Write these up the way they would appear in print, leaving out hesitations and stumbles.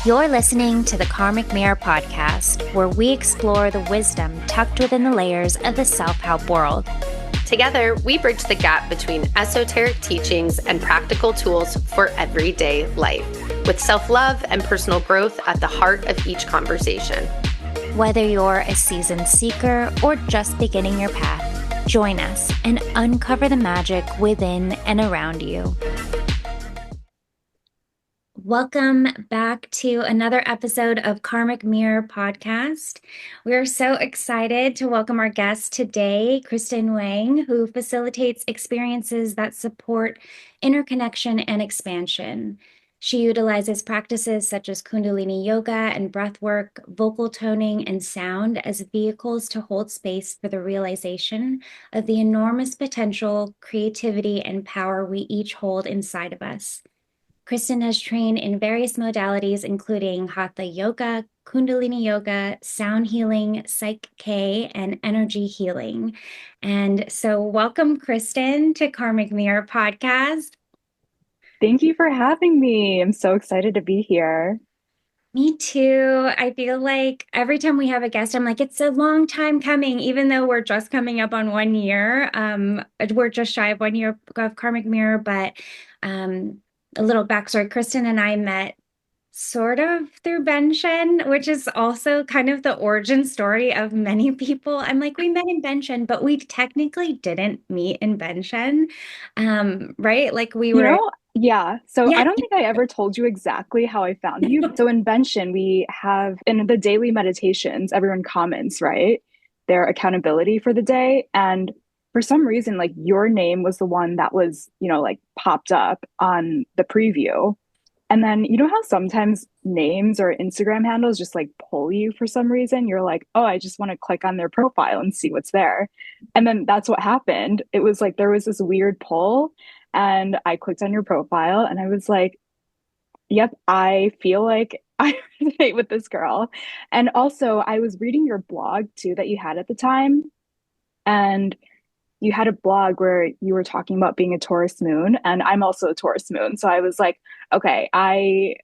You're listening to the Karmic Mirror podcast, where we explore the wisdom tucked within the layers of the self-help world. Together, we bridge the gap between esoteric teachings and practical tools for everyday life, with self-love and personal growth at the heart of each conversation. Whether you're a seasoned seeker or just beginning your path, join us and uncover the magic within and around you. Welcome back to another episode of Karmic Mirror podcast. We are so excited to welcome our guest today, Kristen Wang, who facilitates experiences that support interconnection and expansion. She utilizes practices such as Kundalini yoga and breathwork, vocal toning, and sound as vehicles to hold space for the realization of the enormous potential, creativity, and power we each hold inside of us. Kristen has trained in various modalities, including Hatha Yoga, Kundalini Yoga, sound healing, Psych K, and energy healing. And so welcome, Kristen, to Karmic Mirror podcast. Thank you for having me. I'm so excited to be here. Me too. I feel like every time we have a guest, I'm like, it's a long time coming, even though we're just coming up on 1 year. We're just shy of 1 year of Karmic Mirror, but a little backstory, Kristen and I met sort of through Benshin, which is also kind of the origin story of many people. I'm like, we met in Benshin, but we technically didn't meet in Benshin, right? Like we were... Yeah. So Yeah. I don't think I ever told you exactly how I found you. So in Benshin, we have in the daily meditations, everyone comments, right? Their accountability for the day. And for some reason, like your name was the one that was, like popped up on the preview. And then you know how sometimes names or Instagram handles just like pull you for some reason? You're like, oh, I just want to click on their profile and see what's there. And then that's what happened. It was like there was this weird pull, and I clicked on your profile and I was like, yep, I feel like I resonate with this girl. And also, I was reading your blog too that you had at the time. And you had a blog where you were talking about being a Taurus moon, and I'm also a Taurus moon. So I was like, okay, I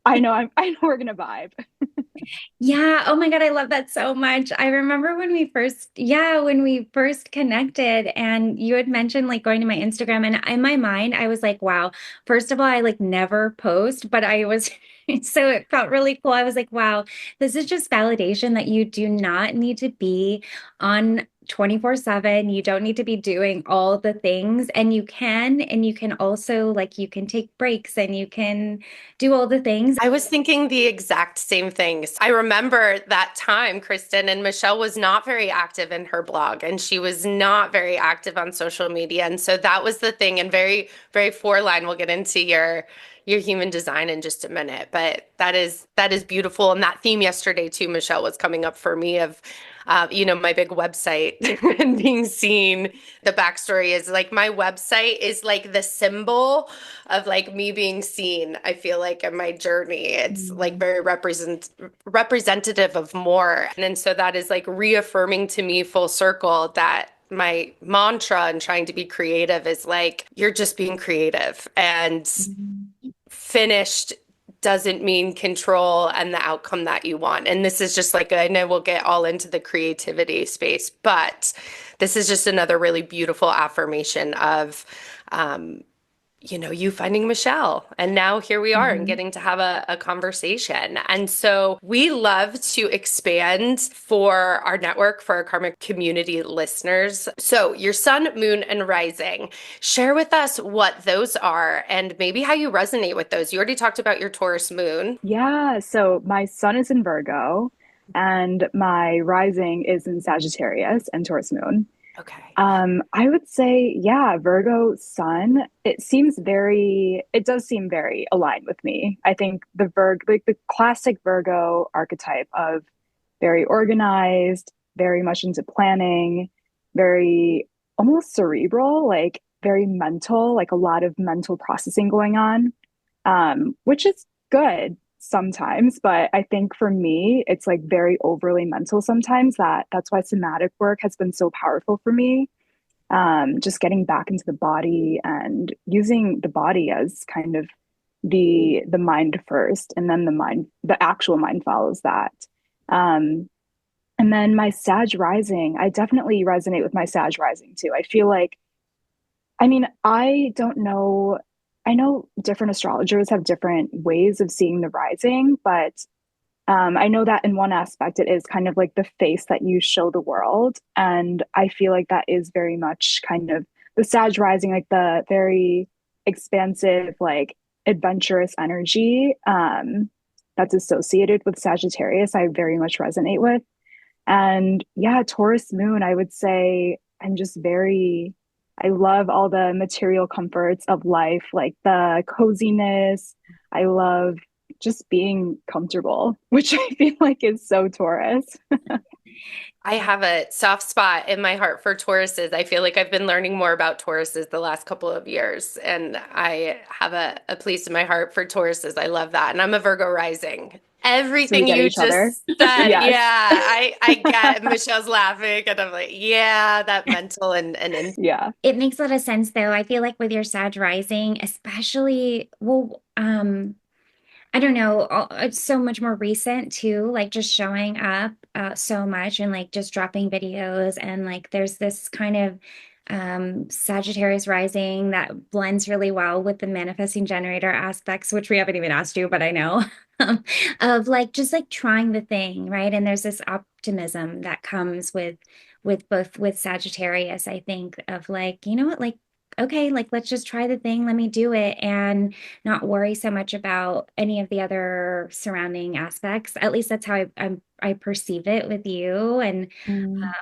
know we're gonna vibe. Yeah. Oh my God. I love that so much. I remember when we first connected and you had mentioned like going to my Instagram, and in my mind, I was like, wow, first of all, I like never post, but I was, so it felt really cool. I was like, wow, this is just validation that you do not need to be on 24/7. You don't need to be doing all the things, and you can also like, you can take breaks and you can do all the things. I was thinking the exact same things. I remember that time, Kristen, and Michelle was not very active in her blog, and she was not very active on social media. And so that was the thing, and very, very four-line. We'll get into your human design in just a minute, but that is beautiful. And that theme yesterday too, Michelle, was coming up for me of my big website and being seen. The backstory is like my website is like the symbol of like me being seen. I feel like in my journey, it's like very representative of more. And so that is like reaffirming to me full circle that my mantra and trying to be creative is like, you're just being creative, and finished doesn't mean control and the outcome that you want. And this is just like, I know we'll get all into the creativity space, but this is just another really beautiful affirmation of, you finding Michelle. And now here we are and getting to have a conversation. And so we love to expand for our network, for our karmic community listeners. So your sun, moon, and rising, share with us what those are and maybe how you resonate with those. You already talked about your Taurus moon. Yeah. So my sun is in Virgo, and my rising is in Sagittarius and Taurus moon. Okay. I would say, yeah, Virgo sun, it does seem very aligned with me. I think like the classic Virgo archetype of very organized, very much into planning, very almost cerebral, like very mental, like a lot of mental processing going on, which is good sometimes, but I think for me it's like very overly mental sometimes. That's why somatic work has been so powerful for me. Just getting back into the body and using the body as kind of the mind first, and then the actual mind follows that. Um, and then my Sag rising, I definitely resonate with my Sag rising too. I feel like, I mean, I don't know. I know different astrologers have different ways of seeing the rising, but I know that in one aspect, it is kind of like the face that you show the world. And I feel like that is very much kind of the Sag rising, like the very expansive, like adventurous energy that's associated with Sagittarius, I very much resonate with. And yeah, Taurus moon, I would say I'm just very, I love all the material comforts of life, like the coziness. I love just being comfortable, which I feel like is so Taurus. I have a soft spot in my heart for Tauruses. I feel like I've been learning more about Tauruses the last couple of years, and I have a place in my heart for Tauruses. I love that. And I'm a Virgo rising. So we Everything get you each other. just said, Yes. yeah, I get. Michelle's laughing, and I'm like, yeah, that mental and Yeah. It makes a lot of sense though. I feel like with your Sag rising, especially, well, I don't know, it's so much more recent too, like just showing up so much and like just dropping videos and like there's this kind of Sagittarius rising that blends really well with the manifesting generator aspects, which we haven't even asked you, but I know of like just like trying the thing, right? And there's this optimism that comes with both with Sagittarius, I think, of like, you know what, like okay, like let's just try the thing, let me do it and not worry so much about any of the other surrounding aspects. At least that's how I perceive it with you, and Mm.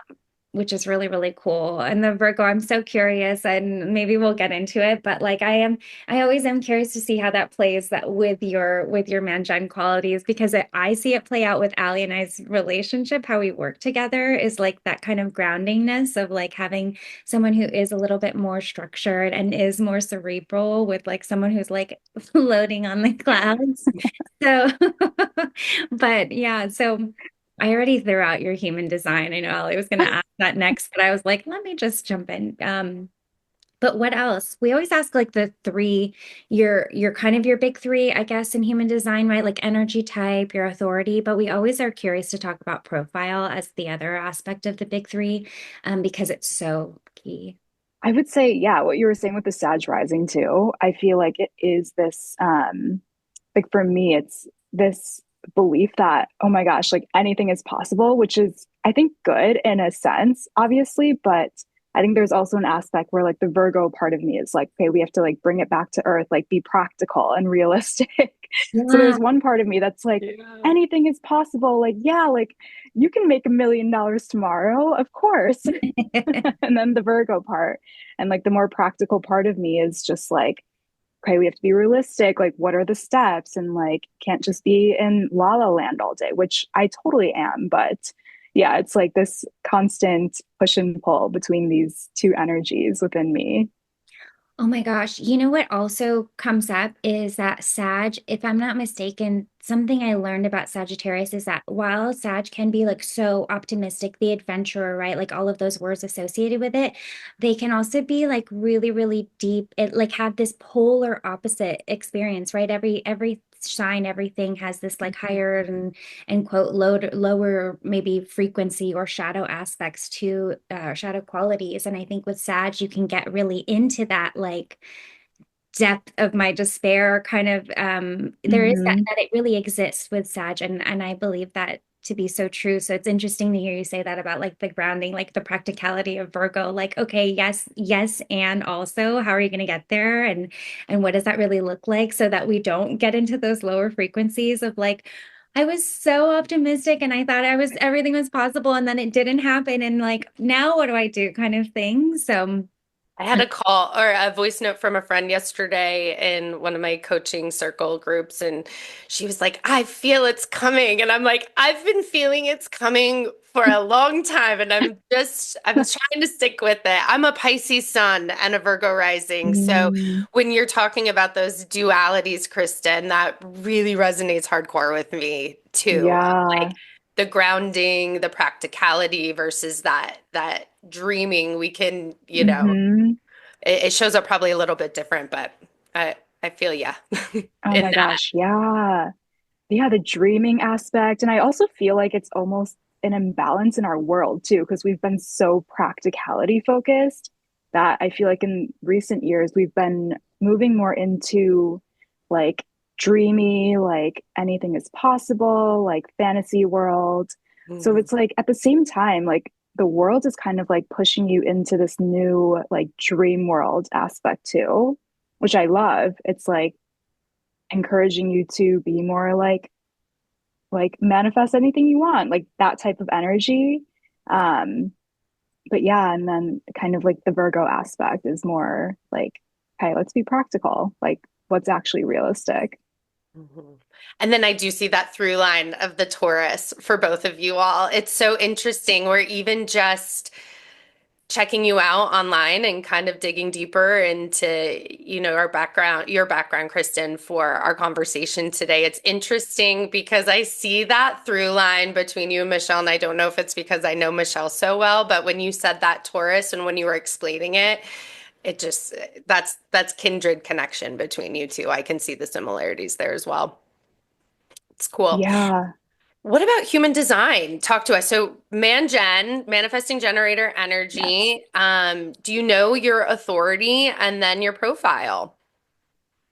which is really, really cool. And the Virgo, I'm so curious, and maybe we'll get into it, but like I always am curious to see how that plays that with your man-gen qualities, because I see it play out with Ali and I's relationship, how we work together is like that kind of groundingness of like having someone who is a little bit more structured and is more cerebral with like someone who's like floating on the clouds. So, but yeah, so I already threw out your human design. I know Ali was going to ask that next, but I was like, let me just jump in. But what else? We always ask like the three, your kind of your big three, I guess, in human design, right? Like energy type, your authority, but we always are curious to talk about profile as the other aspect of the big three, because it's so key. I would say, yeah, what you were saying with the Sag rising too. I feel like it is this, like for me, it's this belief that, oh my gosh, like anything is possible, which is, I think, good in a sense, obviously. But I think there's also an aspect where like the Virgo part of me is like, okay, we have to like bring it back to earth, like be practical and realistic. So Yeah. there's one part of me that's like, anything is possible. Like, yeah, like you can make $1 million tomorrow, of course. And then the Virgo part and like the more practical part of me is just like, okay, we have to be realistic. Like, what are the steps? And like, can't just be in la la land all day, which I totally am. But yeah, it's like this constant push and pull between these two energies within me. Oh my gosh. You know what also comes up is that Sag, if I'm not mistaken, something I learned about Sagittarius is that while Sag can be like so optimistic, the adventurer, right? Like all of those words associated with it, they can also be like really, really deep. It like have this polar opposite experience, right? Every sign, everything has this like higher and quote lower maybe frequency or shadow aspects to shadow qualities. And I think with Sag, you can get really into that like depth of my despair kind of there is that Mm-hmm. that it really exists with Sag, and I believe that to be so true. So it's interesting to hear you say that about like the grounding, like the practicality of Virgo, like okay, yes, yes, and also how are you going to get there, and what does that really look like so that we don't get into those lower frequencies of like I was so optimistic and I thought I was everything was possible and then it didn't happen and like now what do I do kind of thing. So I had a call or a voice note from a friend yesterday in one of my coaching circle groups, and she was like, I feel it's coming. And I'm like, I've been feeling it's coming for a long time, and I'm trying to stick with it. I'm a Pisces sun and a Virgo rising. So Mm, when you're talking about those dualities, Kristen, that really resonates hardcore with me too. yeah. Like the grounding, the practicality versus that dreaming we can, Hmm. it shows up probably a little bit different, but I feel yeah Oh in my that. gosh, yeah. Yeah, the dreaming aspect. And I also feel like it's almost an imbalance in our world too, because we've been so practicality focused that I feel like in recent years we've been moving more into like dreamy, like anything is possible, like fantasy world. So Mhm. it's like at the same time, like the world is kind of like pushing you into this new like dream world aspect too, which I love. It's like encouraging you to be more like manifest anything you want, like that type of energy. Um, but yeah, and then kind of like the Virgo aspect is more like, okay, let's be practical, like what's actually realistic. Mhm. And then I do see that through line of the Taurus for both of you all. It's so interesting. We're even just checking you out online and kind of digging deeper into, our background, your background, Kristen, for our conversation today. It's interesting because I see that through line between you and Michelle, and I don't know if it's because I know Michelle so well, but when you said that Taurus and when you were explaining it, it just that's kindred connection between you two. I can see the similarities there as well. It's cool. Yeah. What about human design? Talk to us. So, manifesting generator Yes. energy. Do you know your authority and then your profile?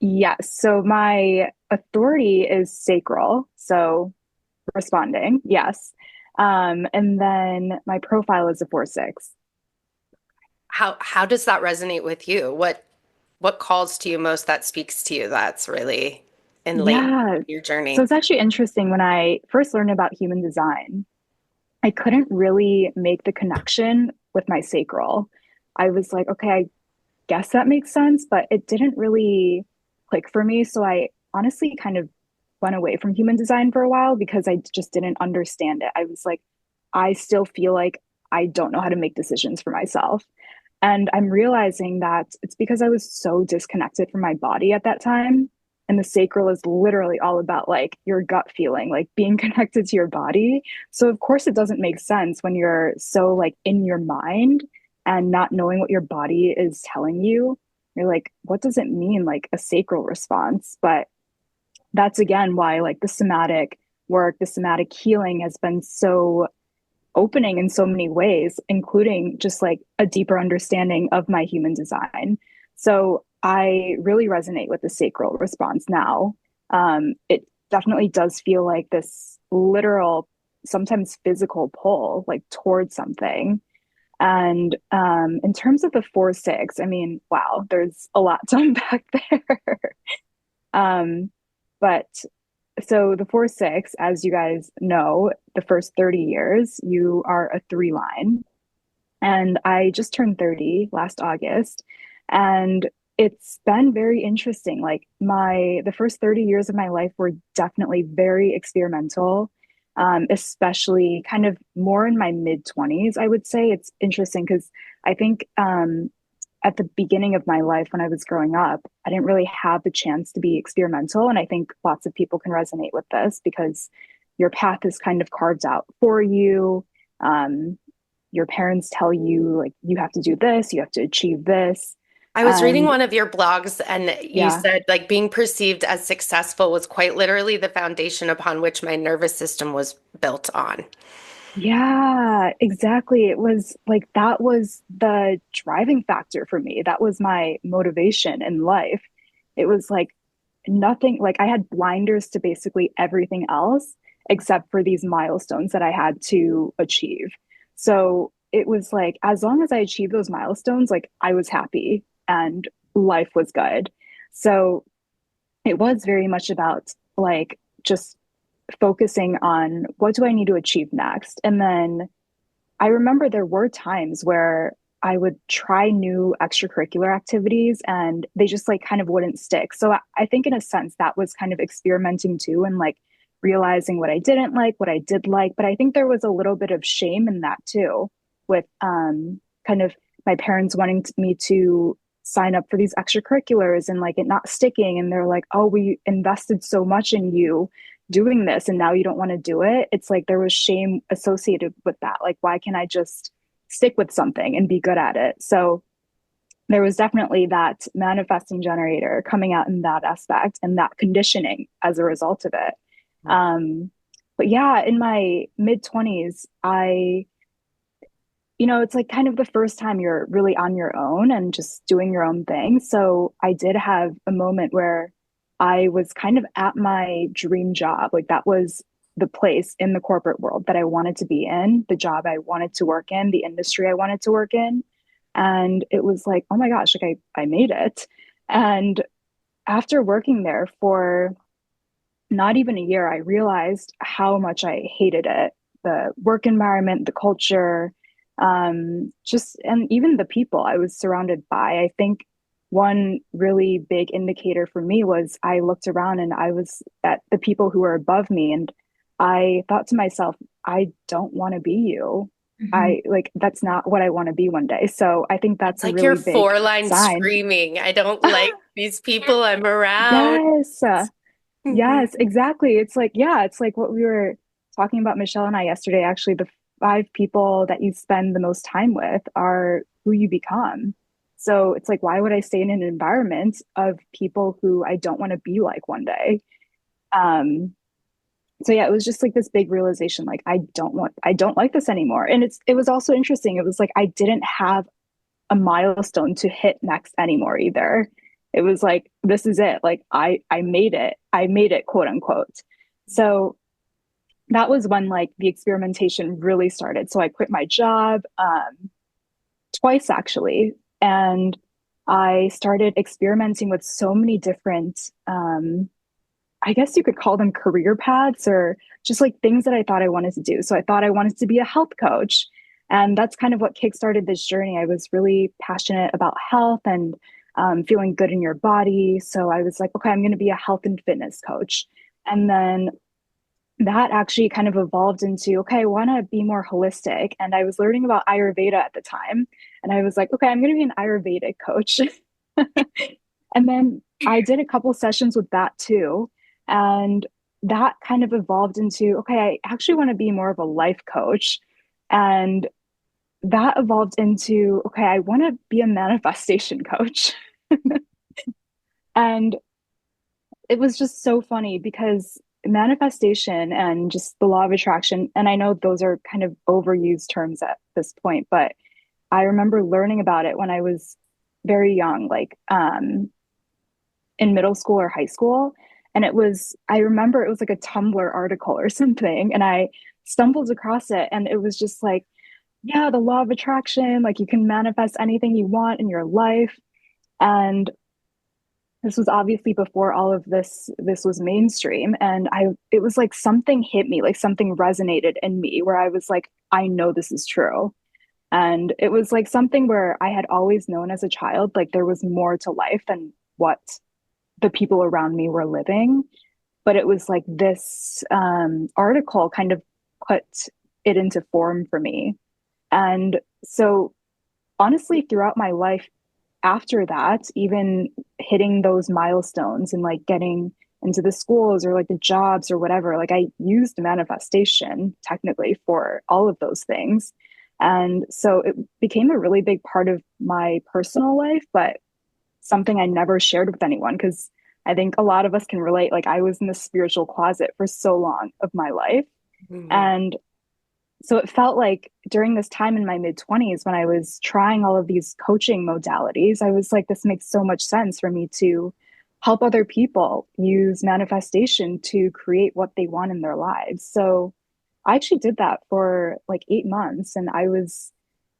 Yes. So my authority is sacral. So responding, yes. And then my profile is a 4-6. How does that resonate with you? What calls to you most that speaks to you that's really in late Yeah. your So journey? it's actually interesting when I first learned about human design. I couldn't really make the connection with my sacral. I was like, okay, I guess that makes sense, but it didn't really click for me. So I honestly kind of went away from human design for a while because I just didn't understand it. I was like, I still feel like I don't know how to make decisions for myself. And I'm realizing that it's because I was so disconnected from my body at that time. And the sacral is literally all about like your gut feeling, like being connected to your body. So, of course, it doesn't make sense when you're so like in your mind and not knowing what your body is telling you. You're like, what does it mean, like a sacral response? But that's again why like the somatic work, the somatic healing has been so opening in so many ways, including just like a deeper understanding of my human design. So I really resonate with the sacral response now. It definitely does feel like this literal, sometimes physical pull, like towards something. And in terms of the 4-6, I mean, wow, there's a lot to unpack there. um, but so the 4-6, as you guys know, the first 30 years, you are a 3 line. And I just turned 30 last August. And it's been very interesting. Like the first 30 years of my life were definitely very experimental, especially kind of more in my mid 20s, I would say. It's interesting because I think at the beginning of my life when I was growing up, I didn't really have the chance to be experimental. And I think lots of people can resonate with this because your path is kind of carved out for you. Um, your parents tell you, like, you have to do this, you have to achieve this. I was reading And one of your blogs and you yeah, said like being perceived as successful was quite literally the foundation upon which my nervous system was built on. yeah, exactly. It was like that was the driving factor for me. That was my motivation in life. It was like nothing, like I had blinders to basically everything else except for these milestones that I had to achieve. So it was like, as long as I achieved those milestones, like I was happy and life was good. So it was very much about like just focusing on what do I need to achieve next. And then I remember there were times where I would try new extracurricular activities and they just like kind of wouldn't stick. So I think in a sense that was kind of experimenting too and like realizing what I didn't like, what I did like. But I think there was a little bit of shame in that too, with kind of my parents wanting me to sign up for these extracurriculars and like it not sticking. And they're like, oh, we invested so much in you doing this and now you don't want to do it. It's like there was shame associated with that. Like, why can't I just stick with something and be good at it? So there was definitely that manifesting generator coming out in that aspect and that conditioning as a result of it. But yeah, in my mid 20s, it's like kind of the first time you're really on your own and just doing your own thing. So I did have a moment where I was kind of at my dream job. Like that was the place in the corporate world that I wanted to be in, the job I wanted to work in, the industry I wanted to work in. And it was like, oh my gosh, like I made it. And after working there for not even a year, I realized how much I hated it. The work environment, the culture, just, and even the people I was surrounded by. I think one really big indicator for me was I looked around and I was at the people who were above me, and I thought to myself, I don't want to be you. Mhm. I like, that's not what I want to be one day. So I think It's that's a like your really big four line sign. screaming, I don't like these people I'm around. Yes. Mhm. Yes, exactly. It's like, yeah, it's like what we were talking about, Michelle and I, yesterday. Actually, the five people that you spend the most time with are who you become. So it's like, why would I stay in an environment of people who I don't want to be like one day? Um, so yeah, it was just like this big realization, like I don't like this anymore. And it was also interesting. It was like I didn't have a milestone to hit next anymore either. It was like, this is it. Like I made it. I made it, quote unquote. So that was when like the experimentation really started. So I quit my job twice actually, and I started experimenting with so many different I guess you could call them career paths or just like things that I thought I wanted to do. So I thought I wanted to be a health coach. And that's kind of what kickstarted this journey. I was really passionate about health and feeling good in your body. So I was like, okay, I'm going to be a health and fitness coach. And then that actually kind of evolved into, okay, I want to be more holistic. And I was learning about Ayurveda at the time. And I was like, okay, I'm going to be an Ayurvedic coach. And then I did a couple sessions with that too. And that kind of evolved into, okay, I actually want to be more of a life coach. And that evolved into, okay, I want to be a manifestation coach. And it was just so funny because manifestation and just the law of attraction, and I know those are kind of overused terms at this point, but I remember learning about it when I was very young, like in middle school or high school. And I remember it was like a Tumblr article or something. And I stumbled across it and it was just like, yeah, the law of attraction, like you can manifest anything you want in your life. And this was obviously before all of this was mainstream. And it was like something hit me, like something resonated in me where I was like, I know this is true. And it was like something where I had always known as a child, like there was more to life than what the people around me were living. But it was like this article kind of put it into form for me. And so, honestly, throughout my life after that, even hitting those milestones and like getting into the schools or like the jobs or whatever, like I used manifestation technically for all of those things. And so it became a really big part of my personal life, but something I never shared with anyone because I think a lot of us can relate. Like I was in the spiritual closet for so long of my life. Mhm. And so it felt like during this time in my mid 20s when I was trying all of these coaching modalities, I was like, this makes so much sense for me to help other people use manifestation to create what they want in their lives. So I actually did that for like 8 months and I was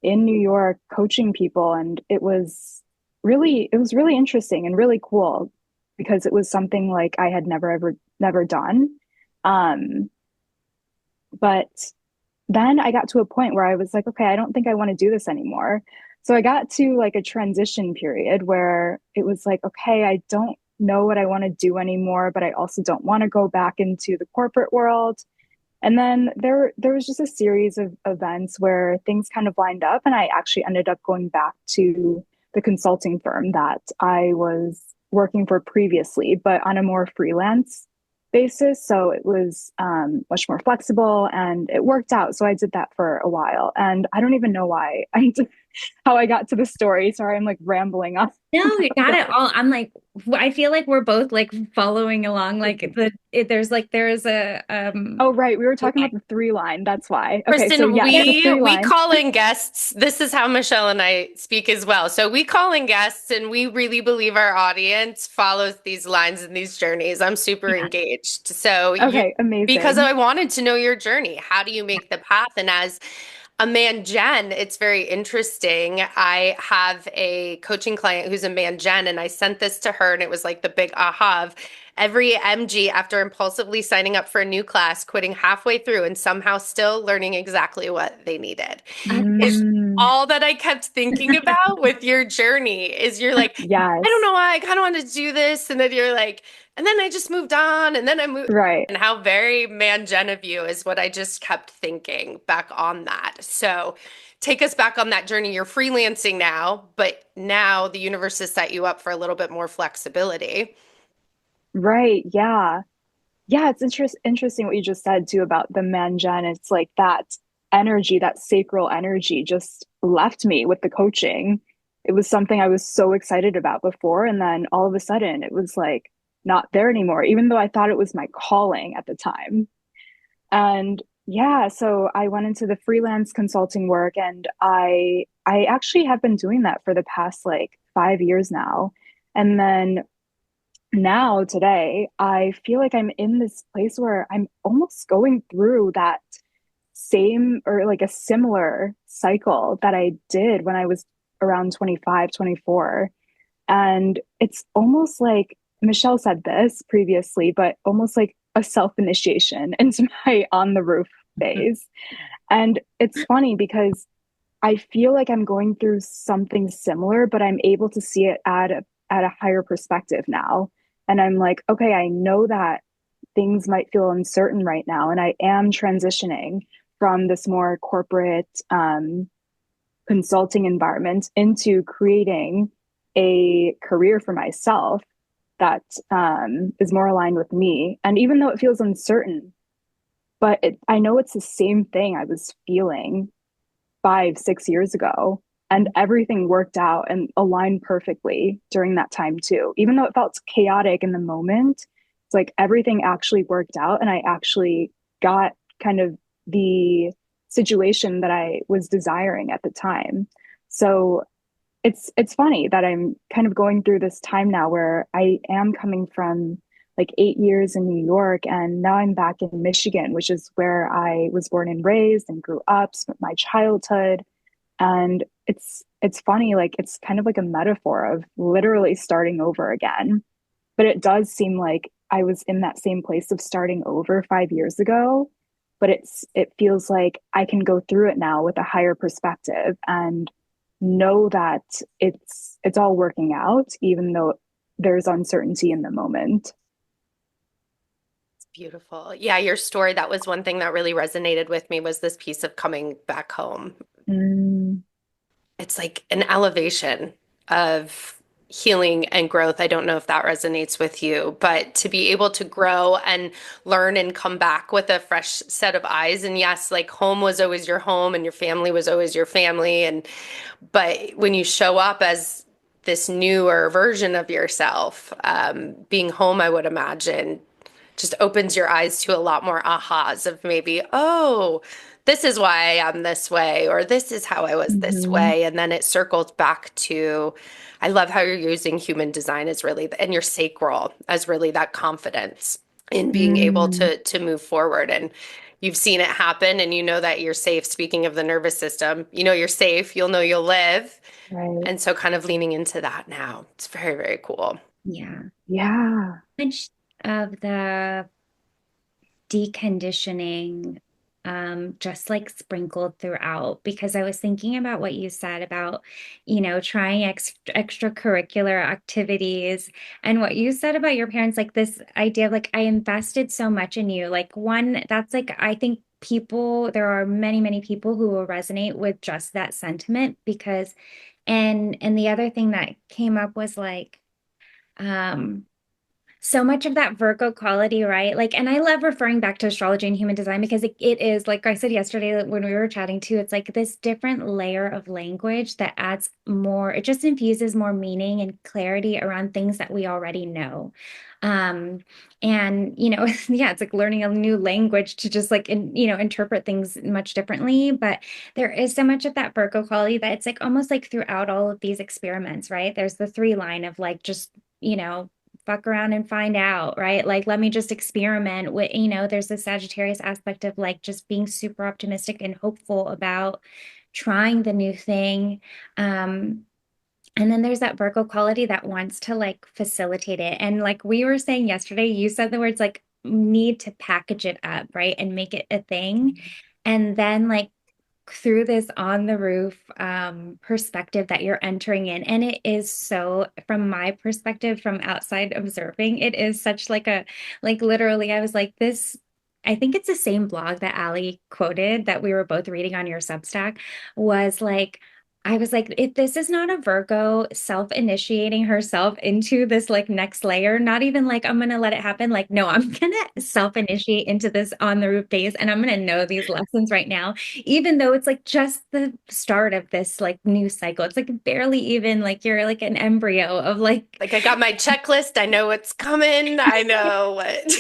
in New York coaching people and it was really interesting and really cool because it was something like I had never done. Um, but then I got to a point where I was like, okay, I don't think I want to do this anymore. So I got to like a transition period where it was like, okay, I don't know what I want to do anymore, but I also don't want to go back into the corporate world. And then there was just a series of events where things kind of lined up and I actually ended up going back to the consulting firm that I was working for previously, but on a more freelance basis. So it was much more flexible and it worked out. So I did that for a while and I don't even know why. how I got to the story. Sorry, I'm like rambling on. No, you got it all. I'm like, I feel like we're both like following along. Like there's a Oh, right. We were talking about the three line. That's why. Okay, so Kristen, yes, the three we line. call in guests. This is how Michelle and I speak as well. So we call in guests, and we really believe our audience follows these lines and these journeys. I'm super yeah. engaged. So you, Okay, because amazing. I wanted to know your journey. How do you make the path? And as a man gen, it's very interesting. I have a coaching client who's a man gen, and I sent this to her, and it was like the big aha of every MG after impulsively signing up for a new class, quitting halfway through, and somehow still learning exactly what they needed. Is Mm, all that I kept thinking about with your journey is you're like, I don't yes. know why I kind of wanted to do this. And then you're like, and then I just moved on, and then I moved. Right. And how very man gen of you is what I just kept thinking back on that. So take us back on that journey. You're freelancing now, but now the universe has set you up for a little bit more flexibility. Right. Yeah. Yeah, it's interesting what you just said too about the man gen. It's like that energy, that sacral energy just left me with the coaching. It was something I was so excited about before, and then all of a sudden it was like not there anymore, even though I thought it was my calling at the time. And yeah, so I went into the freelance consulting work, and I actually have been doing that for the past like 5 years now. And then now today, I feel like I'm in this place where I'm almost going through that same or like a similar cycle that I did when I was around 25, 24. And it's almost like Michelle said this previously, but almost like a self-initiation into my on the roof phase. And it's funny because I feel like I'm going through something similar, but I'm able to see it at a higher perspective now. And I'm like, okay, I know that things might feel uncertain right now, and I am transitioning from this more corporate consulting environment into creating a career for myself that is more aligned with me. And even though it feels uncertain, but I know it's the same thing I was feeling 5, 6 years ago. And everything worked out and aligned perfectly during that time too. Even though it felt chaotic in the moment, it's like everything actually worked out and I actually got kind of the situation that I was desiring at the time. So it's funny that I'm kind of going through this time now where I am coming from like 8 years in New York, and now I'm back in Michigan, which is where I was born and raised and grew up, spent my childhood. And it's funny, like it's kind of like a metaphor of literally starting over again. But it does seem like I was in that same place of starting over 5 years ago. But it feels like I can go through it now with a higher perspective and know that it's all working out, even though there's uncertainty in the moment. Beautiful. Yeah, your story, that was one thing that really resonated with me was this piece of coming back home. Mm, It's like an elevation of healing and growth. I don't know if that resonates with you, but to be able to grow and learn and come back with a fresh set of eyes. And yes, like home was always your home and your family was always your family. And but when you show up as this newer version of yourself, being home, I would imagine, just opens your eyes to a lot more ahas of maybe, oh, this is why I am this way, or this is how I was this mhm, way. And then it circles back to, I love how you're using human design as really, and your sacral as really that confidence in being able mm, to move forward. And you've seen it happen and you know that you're safe. Speaking of the nervous system, you know you're safe, you'll know you'll live. right. And so kind of leaning into that now. It's very, very cool. Yeah. Yeah. Much of the deconditioning just like sprinkled throughout because I was thinking about what you said about, trying extracurricular activities and what you said about your parents, like this idea of like, I invested so much in you. Like one, that's like, I think there are many, many people who will resonate with just that sentiment because, and the other thing that came up was like, um, So much of that Virgo quality, right? Like, and I love referring back to astrology and human design because it is, like I said yesterday when we were chatting too, it's like this different layer of language that adds more, it just infuses more meaning and clarity around things that we already know. Um, and yeah, it's like learning a new language to just like, interpret things much differently. But there is so much of that Virgo quality that it's like almost like throughout all of these experiments, right? There's the three line of like, just, fuck around and find out, right? Like, let me just experiment with, there's the Sagittarius aspect of like just being super optimistic and hopeful about trying the new thing. Um, and then there's that Virgo quality that wants to like facilitate it. And like we were saying yesterday, you said the words like need to package it up, right? And make it a thing. And then like through this on the roof perspective that you're entering in. And it is so, from my perspective, from outside observing, it is such like like literally, I was like, this. I think it's the same blog that Ali quoted that we were both reading on your Substack was like, I was like, if this is not a Virgo self-initiating herself into this like next layer, not even like I'm gonna let it happen. Like, no, I'm gonna self-initiate into this on the roof phase and I'm gonna know these lessons right now, even though it's like just the start of this like new cycle. It's like barely even like you're like an embryo of like Like I got my checklist. I know what's coming. I know what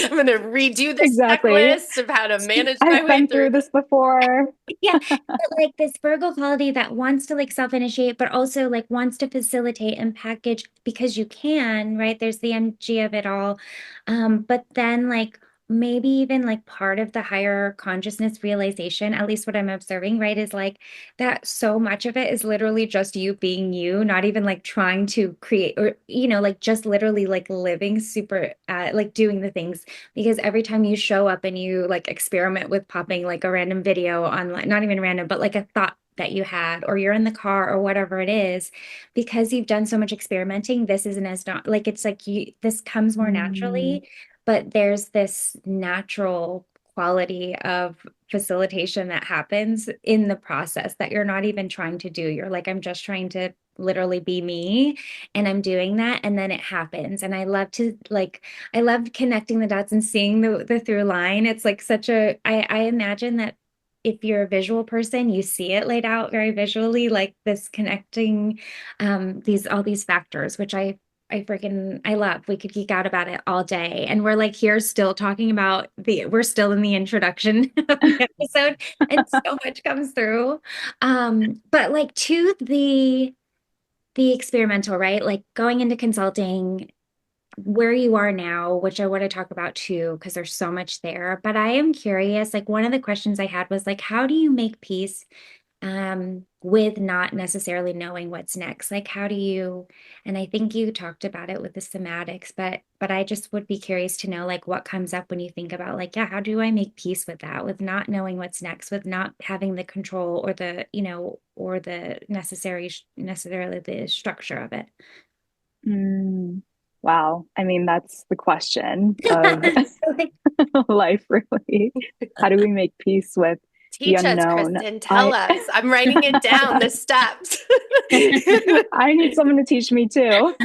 I'm going to redo this Exactly. checklist of how to manage my I've way been through through this. this before. yeah, but like this Virgo quality that wants to like self-initiate, but also like wants to facilitate and package because you can, right? There's the MG of it all. But then like maybe even like part of the higher consciousness realization, at least what I'm observing, right, is like that so much of it is literally just you being you, not even like trying to create or, like just literally like living super, like doing the things because every time you show up and you like experiment with popping like a random video online, not even random, but like a thought that you had, or you're in the car or whatever it is, because you've done so much experimenting, this isn't as not like it's like this comes more Mm, naturally, but there's this natural quality of facilitation that happens in the process that you're not even trying to do. You're like, I'm just trying to literally be me and I'm doing that and then it happens. And I love to like I love connecting the dots and seeing the through line. It's like such a I imagine that if you're a visual person, you see it laid out very visually, like this connecting these all these factors, which I freaking I love. We could geek out about it all day. And we're like here still talking about we're still in the introduction of the episode and so much comes through. But like to the experimental, right? Like going into consulting where you are now, which I want to talk about too, because there's so much there. But I am curious, like one of the questions I had was like, how do you make peace with not necessarily knowing what's next? Like how do you, and I think you talked about it with the somatics, but I just would be curious to know like what comes up when you think about like, yeah, how do I make peace with that, with not knowing what's next, with not having the control or the, or the necessarily the structure of it. mm. Wow. I mean, that's the question of life, really. How do we make peace with the Teach us, unknown? Kristen. Tell I us. I'm writing it down, the steps. I need someone to teach me too.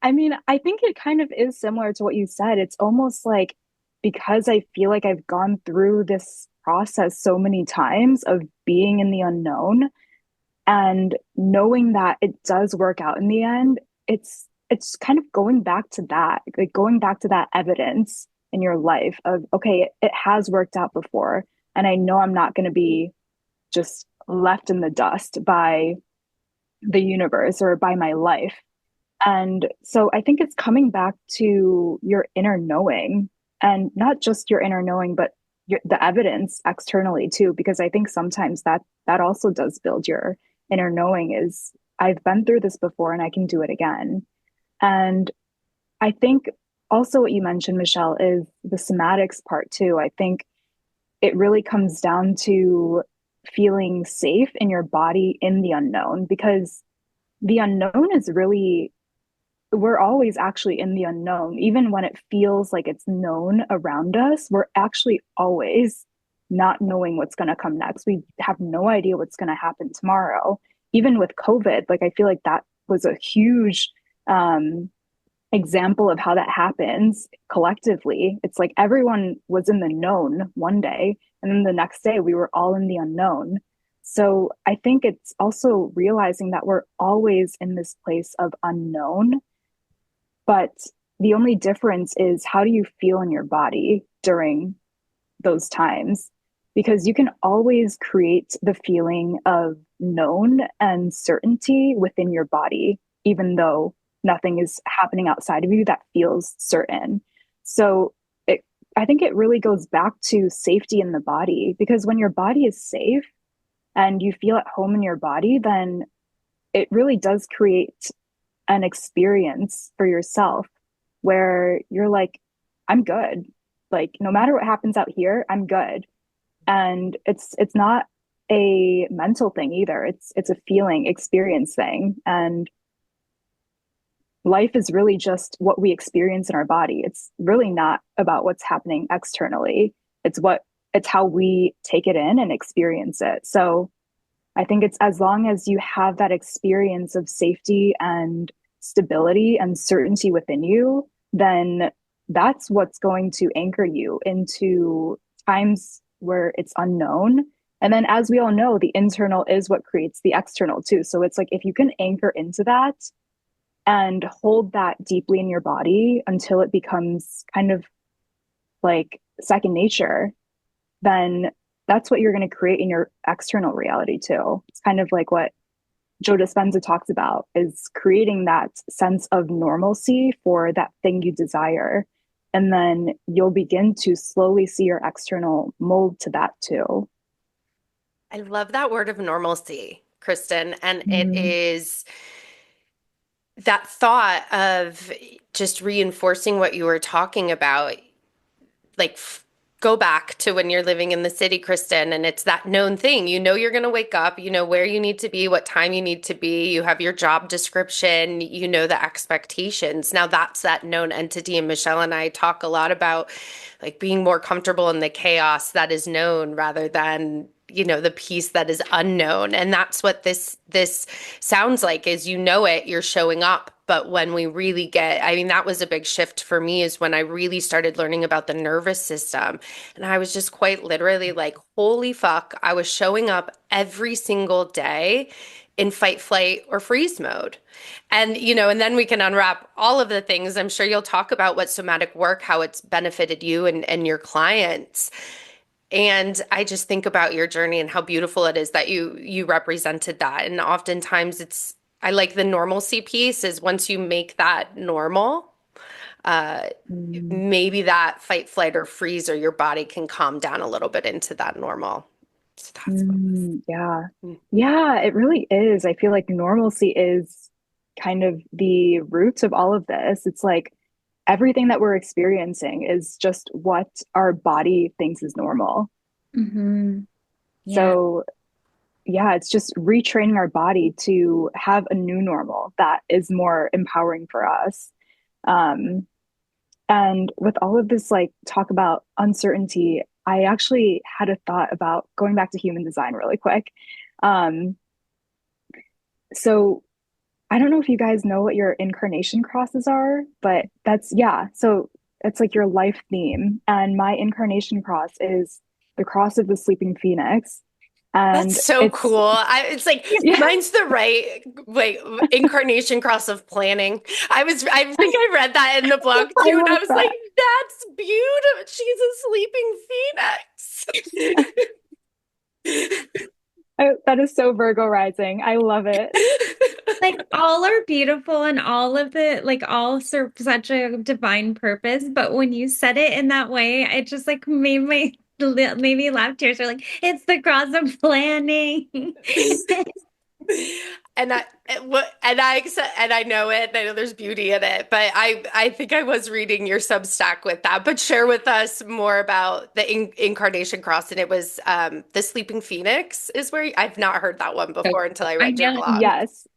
I mean, I think it kind of is similar to what you said. It's almost like because I feel like I've gone through this process so many times of being in the unknown and knowing that it does work out in the end, it's kind of going back to that, like going back to that evidence in your life of, okay, it has worked out before. And I know I'm not going to be just left in the dust by the universe or by my life. And so I think it's coming back to your inner knowing and not just your inner knowing, but the evidence externally too, because I think sometimes that also does build your inner knowing is I've been through this before and I can do it again. And I think also what you mentioned, Michelle, is the somatics part too. I think it really comes down to feeling safe in your body in the unknown because the unknown is really we're always actually in the unknown. Even when it feels like it's known around us, we're actually always not knowing what's going to come next. We have no idea what's going to happen tomorrow. Even with COVID, like I feel like that was a huge um, example of how that happens collectively. It's like everyone was in the known one day, and then the next day we were all in the unknown. So I think it's also realizing that we're always in this place of unknown, but the only difference is how do you feel in your body during those times? Because you can always create the feeling of known and certainty within your body, even though nothing is happening outside of you that feels certain. So I think it really goes back to safety in the body, because when your body is safe and you feel at home in your body, then it really does create an experience for yourself where you're like, I'm good. Like no matter what happens out here, I'm good. And it's not a mental thing either. It's a feeling experience thing. And life is really just what we experience in our body. It's really not about what's happening externally. It's how we take it in and experience it. So I think it's as long as you have that experience of safety and stability and certainty within you, then that's what's going to anchor you into times where it's unknown. And then, as we all know, the internal is what creates the external too. So it's like if you can anchor into that and hold that deeply in your body until it becomes kind of like second nature, then that's what you're going to create in your external reality too. It's kind of like what Joe Dispenza talks about, is creating that sense of normalcy for that thing you desire. And then you'll begin to slowly see your external mold to that too. I love that word of normalcy, Kristen. And it Mm. is that thought of just reinforcing what you were talking about. Like, go back to when you're living in the city, Kristen, and it's that known thing. You know, you're going to wake up, you know where you need to be, what time you need to be, you have your job description, you know the expectations. Now, that's that known entity. And Michelle and I talk a lot about like being more comfortable in the chaos that is known rather than the piece that is unknown. And that's what this sounds like, is it, you're showing up. But when we really I mean, that was a big shift for me, is when I really started learning about the nervous system. And I was just quite literally like, holy fuck, I was showing up every single day in fight, flight, or freeze mode. And then we can unwrap all of the things. I'm sure you'll talk about what somatic work, how it's benefited you and your clients. And I just think about your journey and how beautiful it is that you represented that. And oftentimes I like the normalcy piece, is once you make that normal, uh, Mm. maybe that fight, flight, or freeze, or your body can calm down a little bit into that normal. So that's what Yeah. was. Yeah, it really is. I feel like normalcy is kind of the root of all of this. It's like everything that we're experiencing is just what our body thinks is normal. Mm-hmm. Yeah. So, yeah, it's just retraining our body to have a new normal that is more empowering for us. Um, and with all of this, like, talk about uncertainty, I actually had a thought about going back to human design really quick. Um, so I don't know if you guys know what your incarnation crosses are, but yeah. So it's like your life theme. And my incarnation cross is the cross of the sleeping phoenix. That's And so it's, cool. It's like yeah, mine's the right like incarnation cross of planning. I think I read that in the blog I too, and I love was like, that. that's beautiful. She's a sleeping phoenix. That is so Virgo rising. I love it. Like all are beautiful and all of the like all serve such a divine purpose. But when you said it in that way, it just like made me laugh tears. Are like, it's the cross of planning. And I know it. And I know there's beauty in it, but I think I was reading your Substack with that. But share with us more about the incarnation cross, and it was the Sleeping Phoenix is where I've not heard that one So before until I I read your know. blog. Yes.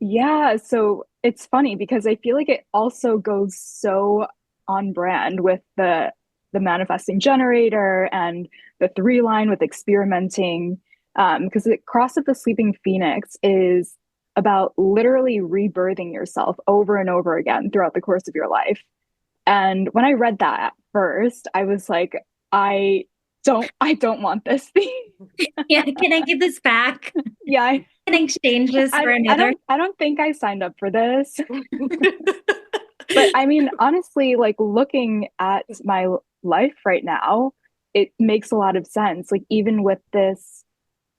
Yeah. So it's funny because I feel like it also goes so on brand with the manifesting generator and the three line with experimenting. Because the cross of the sleeping phoenix is about literally rebirthing yourself over and over again throughout the course of your life. And when I read that at first, I was like, I I don't want this thing. Yeah, can I get this back? Yeah, Can I exchange this for another? I don't think I signed up for this. But I mean, honestly, like looking at my life right now, it makes a lot of sense. Like even with this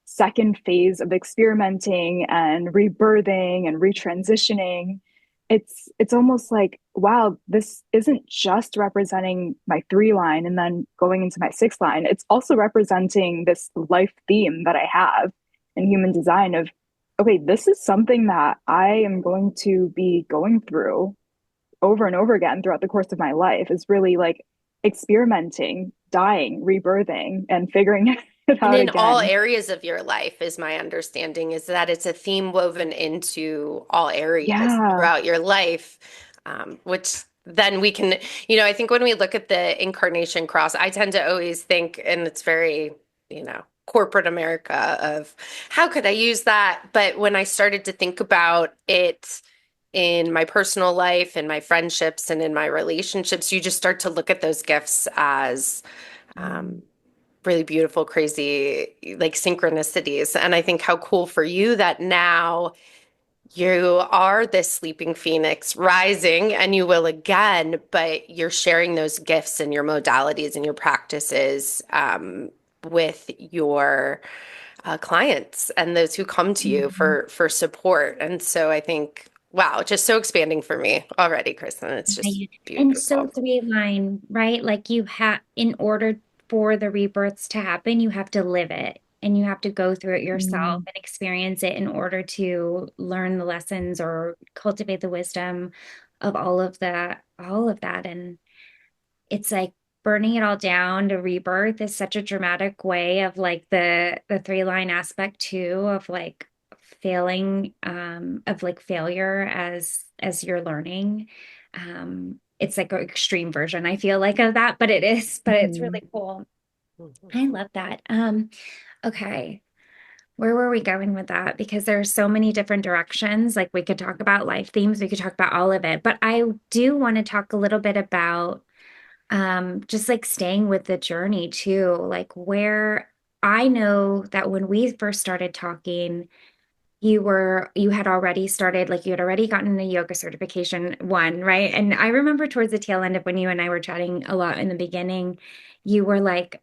second phase of experimenting and rebirthing and retransitioning, it's almost like, wow, this isn't just representing my three line and then going into my six line. It's also representing this life theme that I have in human design of, okay, this is something that I am going to be going through over and over again throughout the course of my life, is really like experimenting, dying, rebirthing, and figuring it And out in all again. areas of your life, is my understanding, is that it's a theme woven into all areas Yeah. throughout your life, which then we can, I think when we look at the incarnation cross, I tend to always think, and it's very, corporate America of how could I use that? But when I started to think about it in my personal life, in my friendships, and in my relationships, you just start to look at those gifts as really beautiful, crazy, like synchronicities. And I think how cool for you that now you are this sleeping phoenix rising, and you will again, but you're sharing those gifts and your modalities and your practices with your clients and those who come to you Mhm. for support. And so I think, wow, just so expanding for me already, Kristen. It's just Right. And so beautiful. three line, right? Like you have, in order for the rebirths to happen, you have to live it and you have to go through it yourself Mm. and experience it in order to learn the lessons or cultivate the wisdom of all of that. And it's like burning it all down to rebirth is such a dramatic way of like the three line aspect too of like failing of like failure as you're learning. It's like an extreme version I feel like of that, but it's Mhm. really cool. Mhm. I love that. Okay, where were we going with that? Because there's so many different directions. Like we could talk about life themes, we could talk about all of it, but I do want to talk a little bit about just like staying with the journey too, like where I know that when we first started talking, you had already started, like you had already gotten a yoga certification one, right? And I remember towards the tail end of when you and I were chatting a lot in the beginning, you were like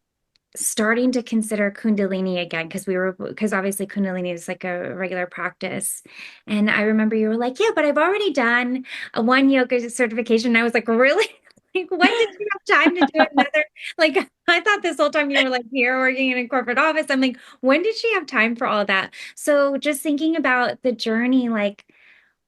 starting to consider Kundalini again because obviously Kundalini is like a regular practice. And I remember you were like, yeah, but I've already done a one yoga certification. And I was like, really? Like, when did you have time to do another? Like, I thought this whole time you were like here working in a corporate office. I'm like, when did she have time for all that? So just thinking about the journey, like,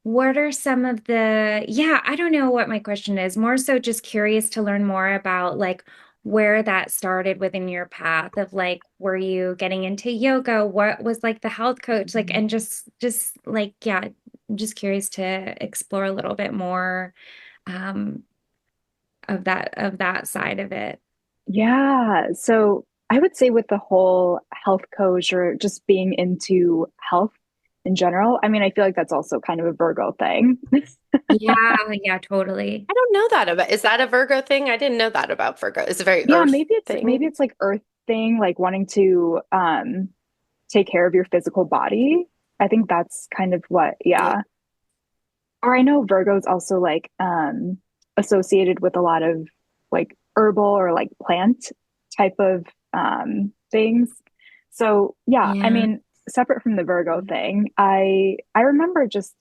what are some of yeah, I don't know what my question is. More so just curious to learn more about like where that started within your path of like, were you getting into yoga? What was like the health coach? Like, Mhm. and just like, yeah, I'm just curious to explore a little bit more um of that side of it. Yeah. So I would say with the whole health coach or just being into health in general, I mean, I feel like that's also kind of a Virgo thing. Yeah, yeah, totally. I don't know that about, is that a Virgo thing? I didn't know that about Virgo. It's a very Yeah, earth thing. maybe it's like earth thing, like wanting to take care of your physical body. I think that's kind of what, Yeah. yeah. Or I know Virgo's also like associated with a lot of like herbal or like plant type of things. So yeah, I Yeah. mean, separate from the Virgo thing, I remember just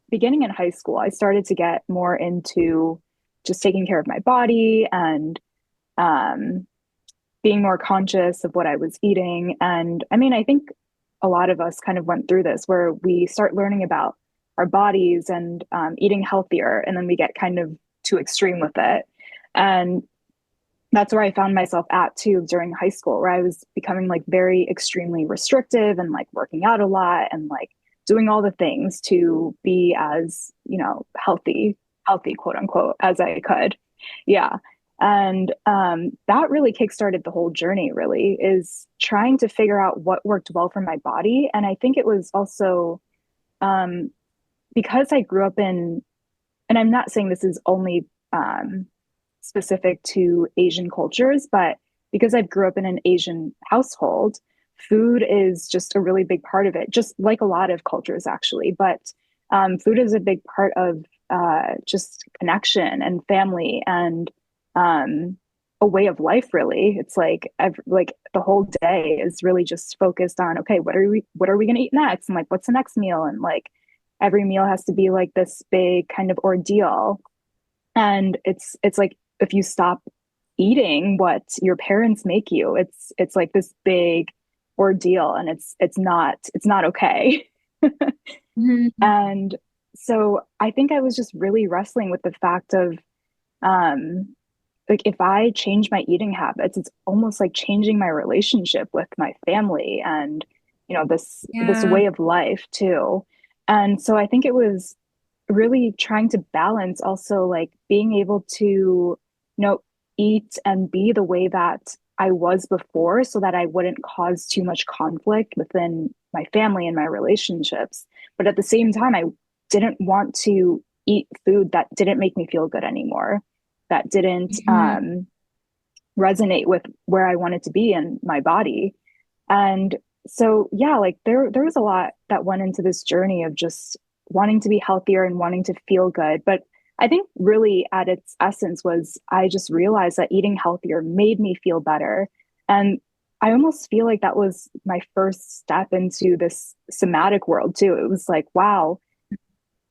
beginning in high school, I started to get more into just taking care of my body and um being more conscious of what I was eating. And I mean, I think a lot of us kind of went through this where we start learning about our bodies and eating healthier, and then we get kind of too extreme with it. And that's where I found myself at too during high school, where I was becoming like very extremely restrictive and like working out a lot and like doing all the things to be as, healthy, quote unquote, as I could. Yeah. And that really kickstarted the whole journey, really, is trying to figure out what worked well for my body. And I think it was also because I grew up in, and I'm not saying this is only specific to Asian cultures, but because I grew up in an Asian household, food is just a really big part of it, just like a lot of cultures actually. But food is a big part of just connection and family and a way of life. Really, it's like like the whole day is really just focused on, okay, what are we going to eat next, and like what's the next meal, and like every meal has to be like this big kind of ordeal. And it's like if you stop eating what your parents make you, it's like this big ordeal, and it's not okay. Mhm. And so I think I was just really wrestling with the fact of um like if I change my eating habits, it's almost like changing my relationship with my family and this Yeah. way of life too. And so I think it was really trying to balance also like being able to, eat and be the way that I was before so that I wouldn't cause too much conflict within my family and my relationships. But at the same time, I didn't want to eat food that didn't make me feel good anymore, that didn't Mhm. resonate with where I wanted to be in my body. And so, yeah, like there was a lot that went into this journey of just wanting to be healthier and wanting to feel good. But I think really at its essence was I just realized that eating healthier made me feel better. And I almost feel like that was my first step into this somatic world too. It was like, wow,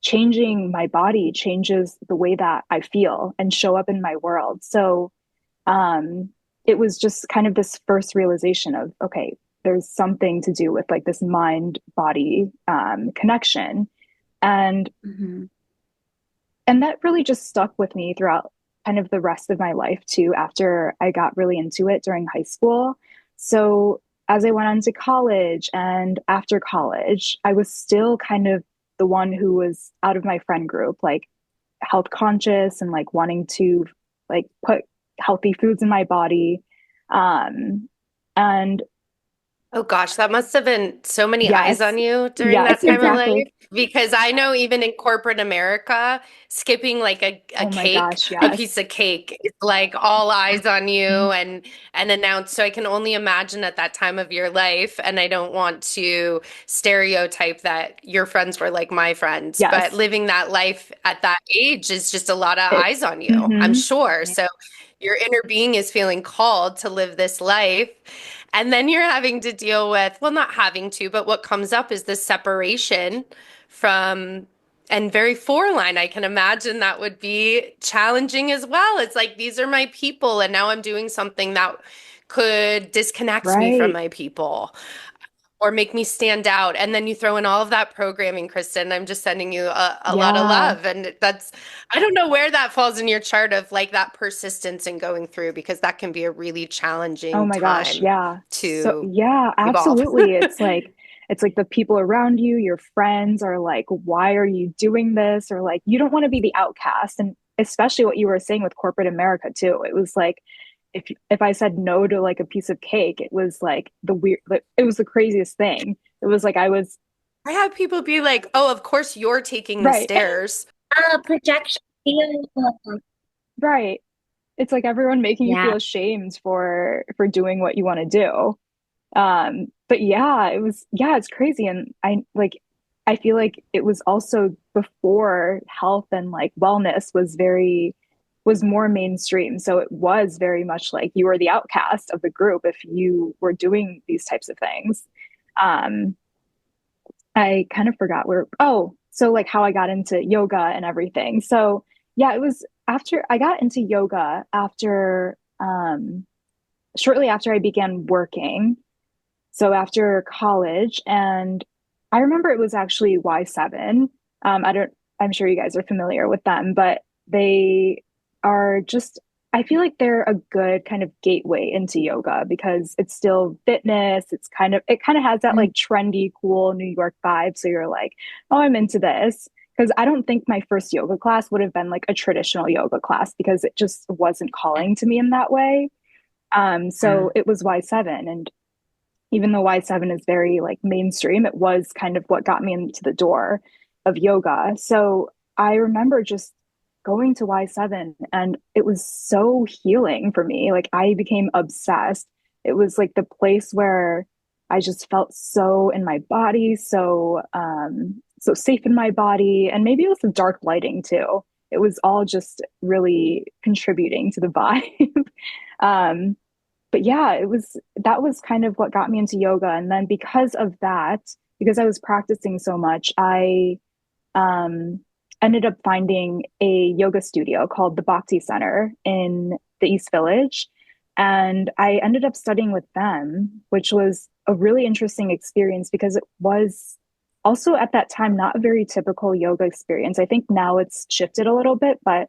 changing my body changes the way that I feel and show up in my world. So um, it was just kind of this first realization of, okay, there's something to do with like this mind body connection. And Mhm. and that really just stuck with me throughout kind of the rest of my life too, after I got really into it during high school. So as I went on to college and after college, I was still kind of the one who was out of my friend group, like health conscious and like wanting to like put healthy foods in my body. Um, and Oh gosh, that must have been so many eyes yes, on you during yes, that time of life. exactly. Because I know even in corporate America, skipping like a Oh my cake, gosh, a yes. piece of cake, is like all eyes on you and announced. So I can only imagine at that time of your life, and I don't want to stereotype that your friends were like my friends, but Yes. living that life at that age is just a lot of It eyes on you, I'm mm-hmm. sure. Yeah. So your inner being is feeling called to live this life. And then you're having to deal with, well, not having to, but what comes up is this separation from, and very four line. I can imagine that would be challenging as well. It's like, these are my people, and now I'm doing something that could disconnect me from Right. my people or make me stand out. And then you throw in all of that programming, Kristen. I'm just sending you a lot of Yeah. love. And that's, I don't know where that falls in your chart of like that persistence and going through, because that can be a really Oh challenging my gosh, time yeah. So to yeah, evolve. absolutely. It's like the people around you, your friends are like, why are you doing this? Or like you don't want to be the outcast. And especially what you were saying with corporate America too. It was like if I said no to like a piece of cake, it was like the weird like, it was the craziest thing. It was like I was I have people be like, oh, of course you're taking the right, stairs. Projection. right. It's like everyone making you Yeah. feel ashamed for doing what you want to do. But yeah, it's crazy. And I feel like it was also before health and like wellness was more mainstream. So it was very much like you were the outcast of the group if you were doing these types of things. Um, I kind of forgot so like how I got into yoga and everything. So yeah, it was after I got into yoga after shortly after I began working, so after college. And I remember it was actually Y7. I don't, I'm sure you guys are familiar with them, but they are just, I feel like they're a good kind of gateway into yoga because it's still fitness. It kind of has that Mm. like trendy, cool New York vibe. So you're like, oh, I'm into this. Because I don't think my first yoga class would have been like a traditional yoga class because it just wasn't calling to me in that way. Yeah. So it was Y7. And even though Y7 is very like mainstream, it was kind of what got me into the door. of yoga. So I remember just going to Y7 and it was so healing for me. Like I became obsessed. It was like the place where I just felt so in my body, so safe in my body. And maybe it was the dark lighting too. It was all just really contributing to the vibe. um, but yeah, that was kind of what got me into yoga. And then because of that, because I was practicing so much, I um, ended up finding a yoga studio called the Bhakti Center in the East Village. And I ended up studying with them, which was a really interesting experience because it was also at that time not a very typical yoga experience. I think now it's shifted a little bit, but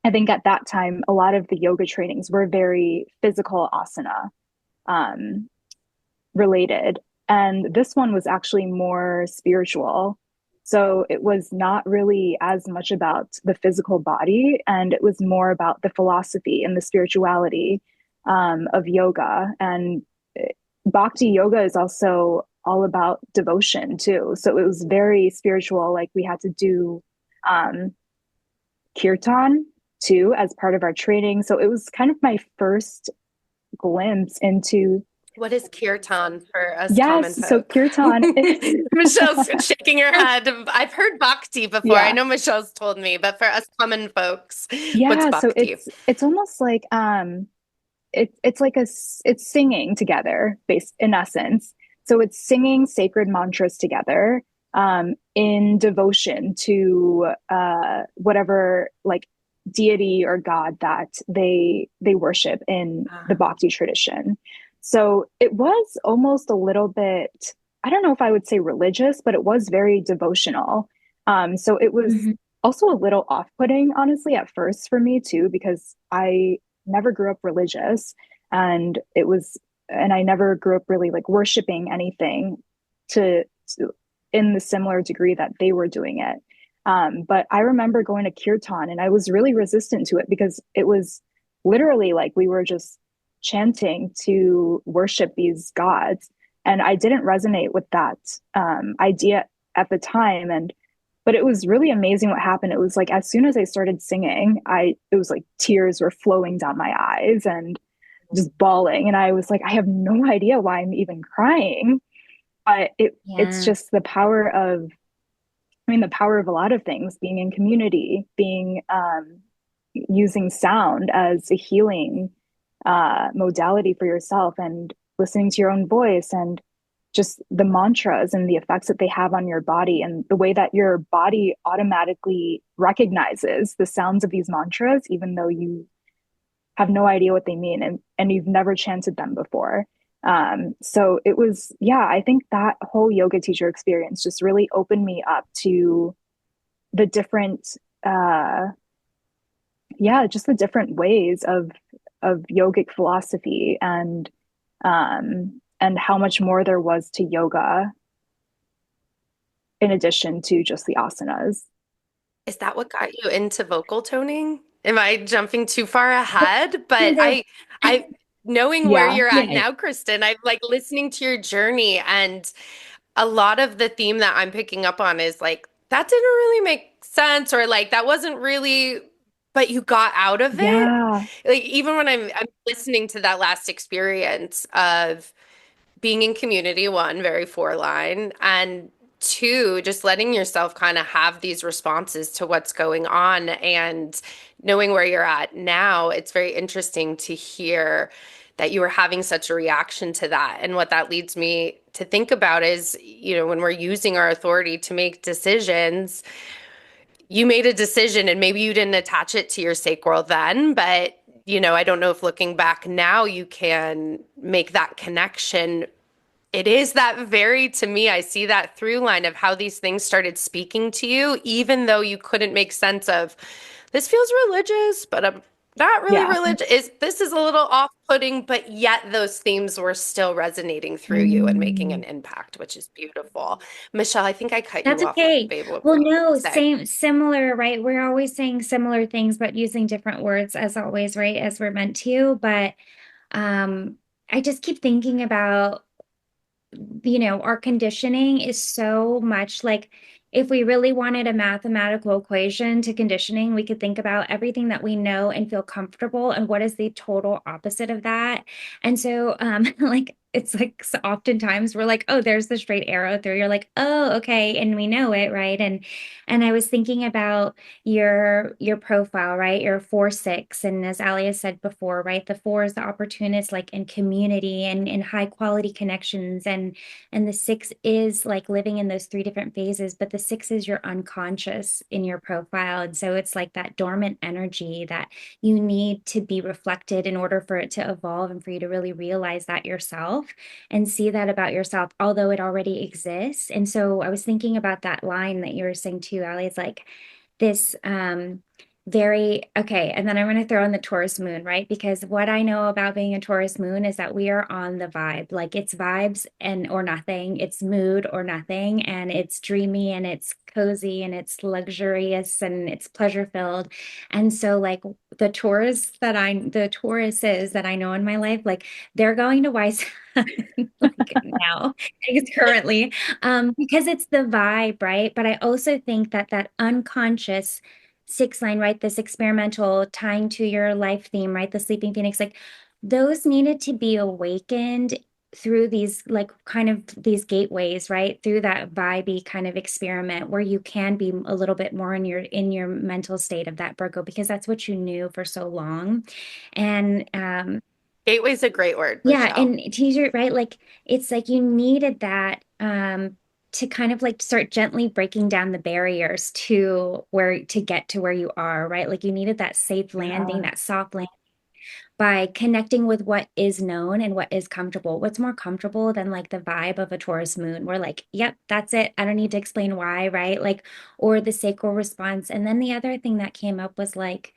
I think at that time, a lot of the yoga trainings were very physical asana um, related. And this one was actually more spiritual. So it was not really as much about the physical body, and it was more about the philosophy and the spirituality of yoga. And bhakti yoga is also all about devotion too. So it was very spiritual. Like we had to do um, kirtan too as part of our training. So it was kind of my first glimpse into What is kirtan for us common yes. So folk? kirtan is Michelle's shaking her head. I've heard bhakti before. I yeah. know Michelle's told me, but for us common folks, what's Yeah, so bhakti? it's almost like it's like it's singing together based in essence. So it's singing sacred mantras together in devotion to whatever like deity or god that they worship in the Ah, bhakti tradition. So it was almost a little bit, I don't know if I would say religious, but it was very devotional. So it was Mhm. also a little off-putting, honestly, at first for me too, because I never grew up religious and I never grew up really like worshiping anything to in the similar degree that they were doing it. But I remember going to kirtan and I was really resistant to it because it was literally like we were just chanting to worship these gods. And I didn't resonate with that idea at the time. But it was really amazing what happened. It was like as soon as I started singing, it was like tears were flowing down my eyes and just bawling. And I was like, I have no idea why I'm even crying. But it's Yeah. just the power of, I mean, the power of a lot of things, being in community, being using sound as a healing modality for yourself and listening to your own voice and just the mantras and the effects that they have on your body and the way that your body automatically recognizes the sounds of these mantras, even though you have no idea what they mean and you've never chanted them before. So it was, yeah, I think that whole yoga teacher experience just really opened me up to the different, uh, yeah, just the different ways of yogic philosophy and how much more there was to yoga in addition to just the asanas. is that what got you into vocal toning? Am I jumping too far ahead? But Kind of. knowing where Yeah, you're at Yeah. now, Kristen, I'm like listening to your journey, and a lot of the theme that I'm picking up on is like, that didn't really make sense, or like, that wasn't really, but you got out of it. yeah, Like, even when I'm listening to that last experience of being in community, one, very four line, and two, just letting yourself kind of have these responses to what's going on and knowing where you're at now, it's very interesting to hear that you were having such a reaction to that. And what that leads me to think about is, when we're using our authority to make decisions, you made a decision and maybe you didn't attach it to your sacral then, but I don't know if looking back now you can make that connection. It is that very, to me, I see that through line of how these things started speaking to you, even though you couldn't make sense of this feels religious, but I'm not really yeah. religious. This is a little off-putting, but yet those themes were still resonating through you and making an Mm. impact, which is beautiful. Michelle, I think I cut That's you off, okay. babe. What Well, were you no, going to say? similar, right? We're always saying similar things, but using different words as always, right? As we're meant to. But um, I just keep thinking about, our conditioning is so much like if we really wanted a mathematical equation to conditioning, we could think about everything that we know and feel comfortable and what is the total opposite of that. And so, like, it's like oftentimes we're like, oh, there's the straight arrow through. You're like, oh, okay, and we know it, right? And I was thinking about your profile, right? You're 4-6, and as Ali has said before, right, the 4 is the opportunist, like in community and in high quality connections, and the 6 is like living in those 3 different phases, but the 6 is your unconscious in your profile. And so it's like that dormant energy that you need to be reflected in order for it to evolve and for you to really realize that yourself and see that about yourself, although it already exists. And so I was thinking about that line that you were saying too, Ali. It's like this very okay. And then I'm going to throw in the Taurus moon, right? Because what I know about being a Taurus moon is that we are on the vibe. Like it's vibes and or nothing. It's mood or nothing. And it's dreamy and it's cozy and it's luxurious and it's pleasure filled. And so like the Tauruses that I know in my life, like they're going to wise like now, currently, because it's the vibe, right? But I also think that that unconscious 6 line, right? This experimental tying to your life theme, right? The sleeping phoenix, like those needed to be awakened through these like kind of these gateways, right? Through that vibey kind of experiment where you can be a little bit more in your mental state of that Virgo, because that's what you knew for so long. And Gateway's a great word, yeah, Michelle. and teacher, right? Like it's like you needed that to kind of like start gently breaking down the barriers to where to get to where you are, right? Like you needed that safe landing, Yeah. that soft landing by connecting with what is known and what is comfortable. What's more comfortable than like the vibe of a Taurus moon? We're like, yep, that's it. I don't need to explain why, right? Like, or the sacral response. And then the other thing that came up was like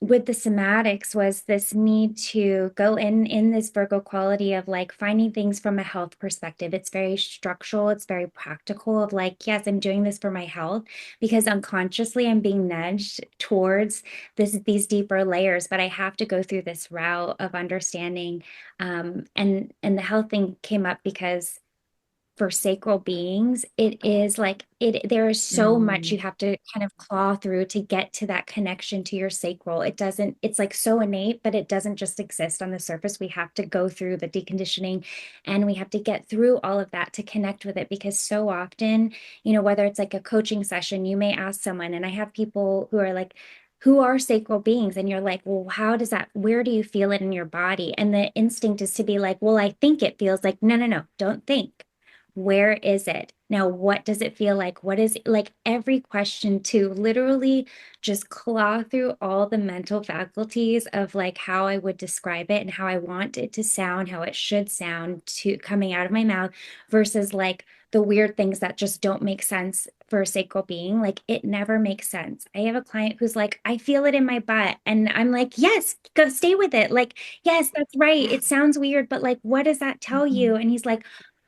with the somatics was this need to go in this Virgo quality of like finding things from a health perspective. It's very structural, it's very practical of like, yes, I'm doing this for my health because unconsciously I'm being nudged towards these deeper layers, but I have to go through this route of understanding. And the health thing came up because for sacral beings, it is like there is so much you Mm. have to kind of claw through to get to that connection to your sacral. It's like so innate, but it doesn't just exist on the surface. We have to go through the deconditioning and we have to get through all of that to connect with it because so often, whether it's like a coaching session, you may ask someone, and I have people who are like, who are sacral beings? And you're like, well, where do you feel it in your body? And the instinct is to be like, well, I think it feels like, no, no, no, don't think. Where is it? Now, what does it feel like? What is like every question to literally just claw through all the mental faculties of like how I would describe it and how I want it to sound, how it should sound to coming out of my mouth versus like the weird things that just don't make sense for a sacral being. Like it never makes sense. I have a client who's like, I feel it in my butt. And I'm like, yes, go stay with it. Like, yes, that's right. It sounds weird, but like, what does that tell you? Mhm. And he's like,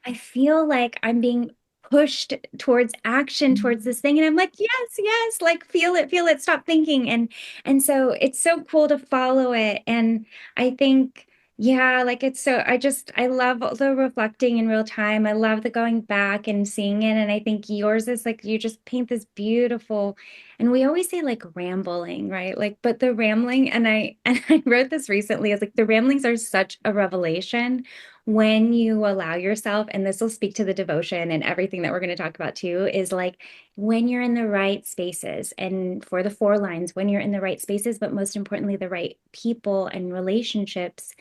I feel like I'm being pushed towards action towards this thing and I'm like yes like feel it stop thinking and so it's so cool to follow it and I think yeah like it's so I love the reflecting in real time. I love the going back and seeing it and I think yours is like you just paint this beautiful and we always say like rambling, right? Like but the rambling and I and I wrote this recently is like the ramblings are such a revelation when you allow yourself, and this will speak to the devotion and everything that we're going to talk about too, is like when you're in the right spaces and for the 4 lines, when you're in the right spaces, but most importantly, the right people and relationships,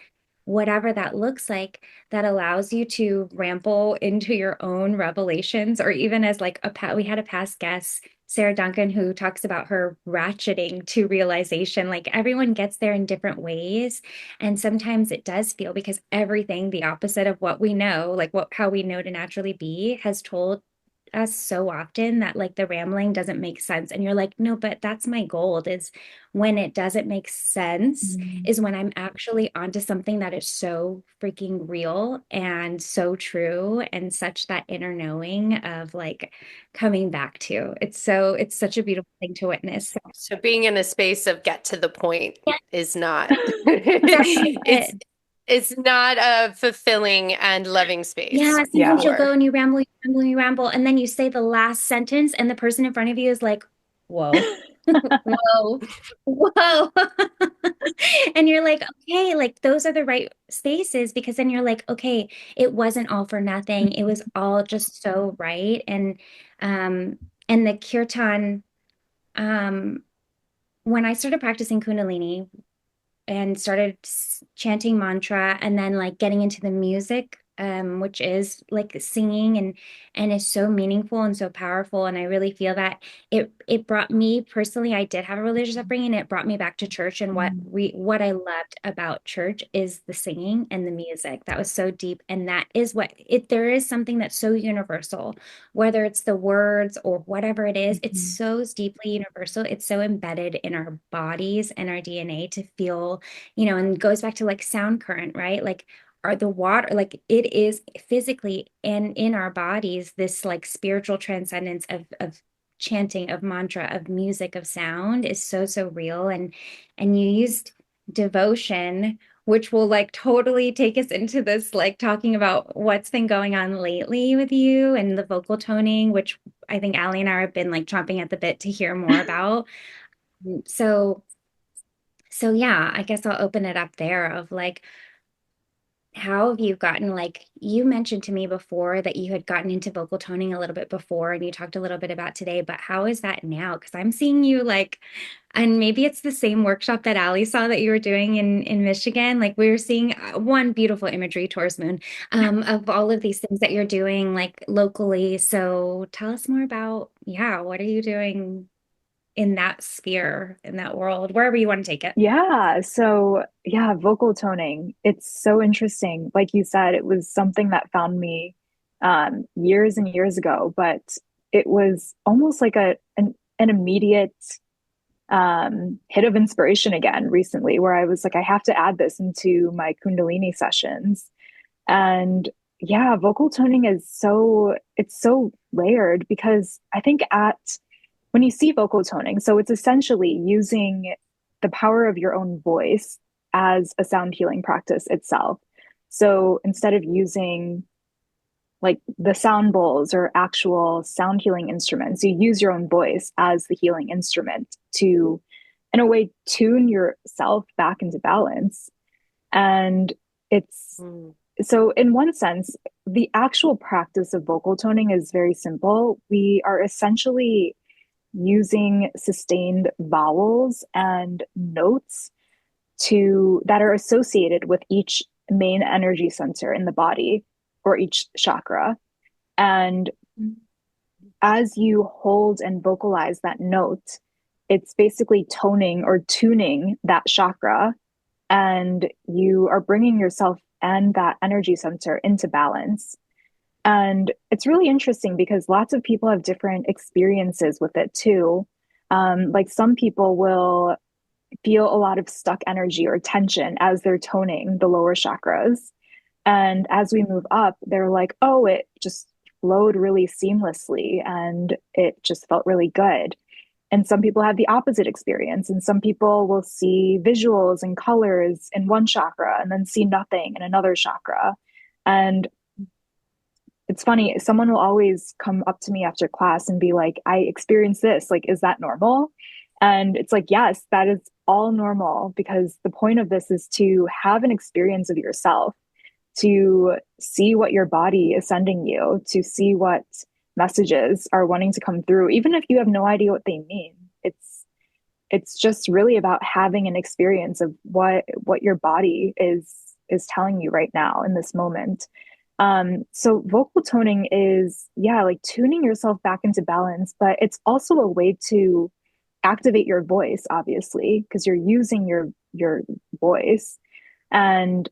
whatever that looks like, that allows you to ramble into your own revelations, or even as like we had a past guest, Sarah Duncan, who talks about her ratcheting to realization. Like everyone gets there in different ways. And sometimes it does feel because everything, the opposite of what we know, like how we know to naturally be, has told us so often that like the rambling doesn't make sense. And you're like, no, but that's my gold is when it doesn't make sense Mm. is when I'm actually onto something that is so freaking real and so true and such that inner knowing of like coming back to. It's such a beautiful thing to witness. So being in a space of get to the point Yeah, is not exactly it's it. It's not a fulfilling and loving space Yeah, for Yeah. sometimes you'll go sure. and you ramble, you ramble, you ramble, and then you say the last sentence, and the person in front of you is like, whoa, whoa, whoa. And you're like, okay, like those are the right spaces because then you're like, okay, it wasn't all for nothing. It was all just so right. Um and the kirtan, um, when I started practicing Kundalini, and started chanting mantra and then like getting into the music, which is like singing and is so meaningful and so powerful. And I really feel that it brought me personally, I did have a religious upbringing. It brought me back to church. And what I loved about church is the singing and the music. That was so deep. And that is what it there is something that's so universal, whether it's the words or whatever it is, it's Mhm. so deeply universal. It's so embedded in our bodies and our DNA to feel, and it goes back to like sound current, right? Like, are the water, like it is physically and in our bodies, this like spiritual transcendence of chanting, of mantra, of music, of sound is so, so real. And you used devotion, which will like totally take us into this, like talking about what's been going on lately with you and the vocal toning, which I think Allie and I have been like chomping at the bit to hear more about. So, so yeah, I guess I'll open it up there of like, how have you gotten, like you mentioned to me before that you had gotten into vocal toning a little bit before and you talked a little bit about today, but how is that now? Because I'm seeing you like, and maybe it's the same workshop that Allie saw that you were doing in Michigan. Like we were seeing one beautiful imagery, Taurus moon, of all of these things that you're doing like locally. So tell us more about, yeah, what are you doing in that sphere, in that world, wherever you want to take it? Yeah. So, yeah, vocal toning. It's so interesting. Like you said, it was something that found me years and years ago, but it was almost like an immediate hit of inspiration again recently, where I was like, I have to add this into my Kundalini sessions. And yeah, vocal toning is it's so layered because I think when you see vocal toning, so it's essentially using the power of your own voice as a sound healing practice itself. So instead of using like the sound bowls or actual sound healing instruments, you use your own voice as the healing instrument to, in a way, tune yourself back into balance. And it's Mm. so, in one sense, the actual practice of vocal toning is very simple. We are essentially using sustained vowels and notes that are associated with each main energy center in the body or each chakra. And as you hold and vocalize that note, it's basically toning or tuning that chakra, and you are bringing yourself and that energy center into balance. And it's really interesting because lots of people have different experiences with it too. Like some people will feel a lot of stuck energy or tension as they're toning the lower chakras. And as we move up, they're like, oh, it just flowed really seamlessly and it just felt really good. And some people have the opposite experience. And some people will see visuals and colors in one chakra and then see nothing in another chakra. And it's funny, someone will always come up to me after class and be like, I experienced this. Like, is that normal? And it's like, yes, that is all normal because the point of this is to have an experience of yourself, to see what your body is sending you, to see what messages are wanting to come through, even if you have no idea what they mean. It's just really about having an experience of what your body is telling you right now in this moment. So vocal toning is, yeah, like tuning yourself back into balance, but it's also a way to activate your voice, obviously, because you're using your voice. And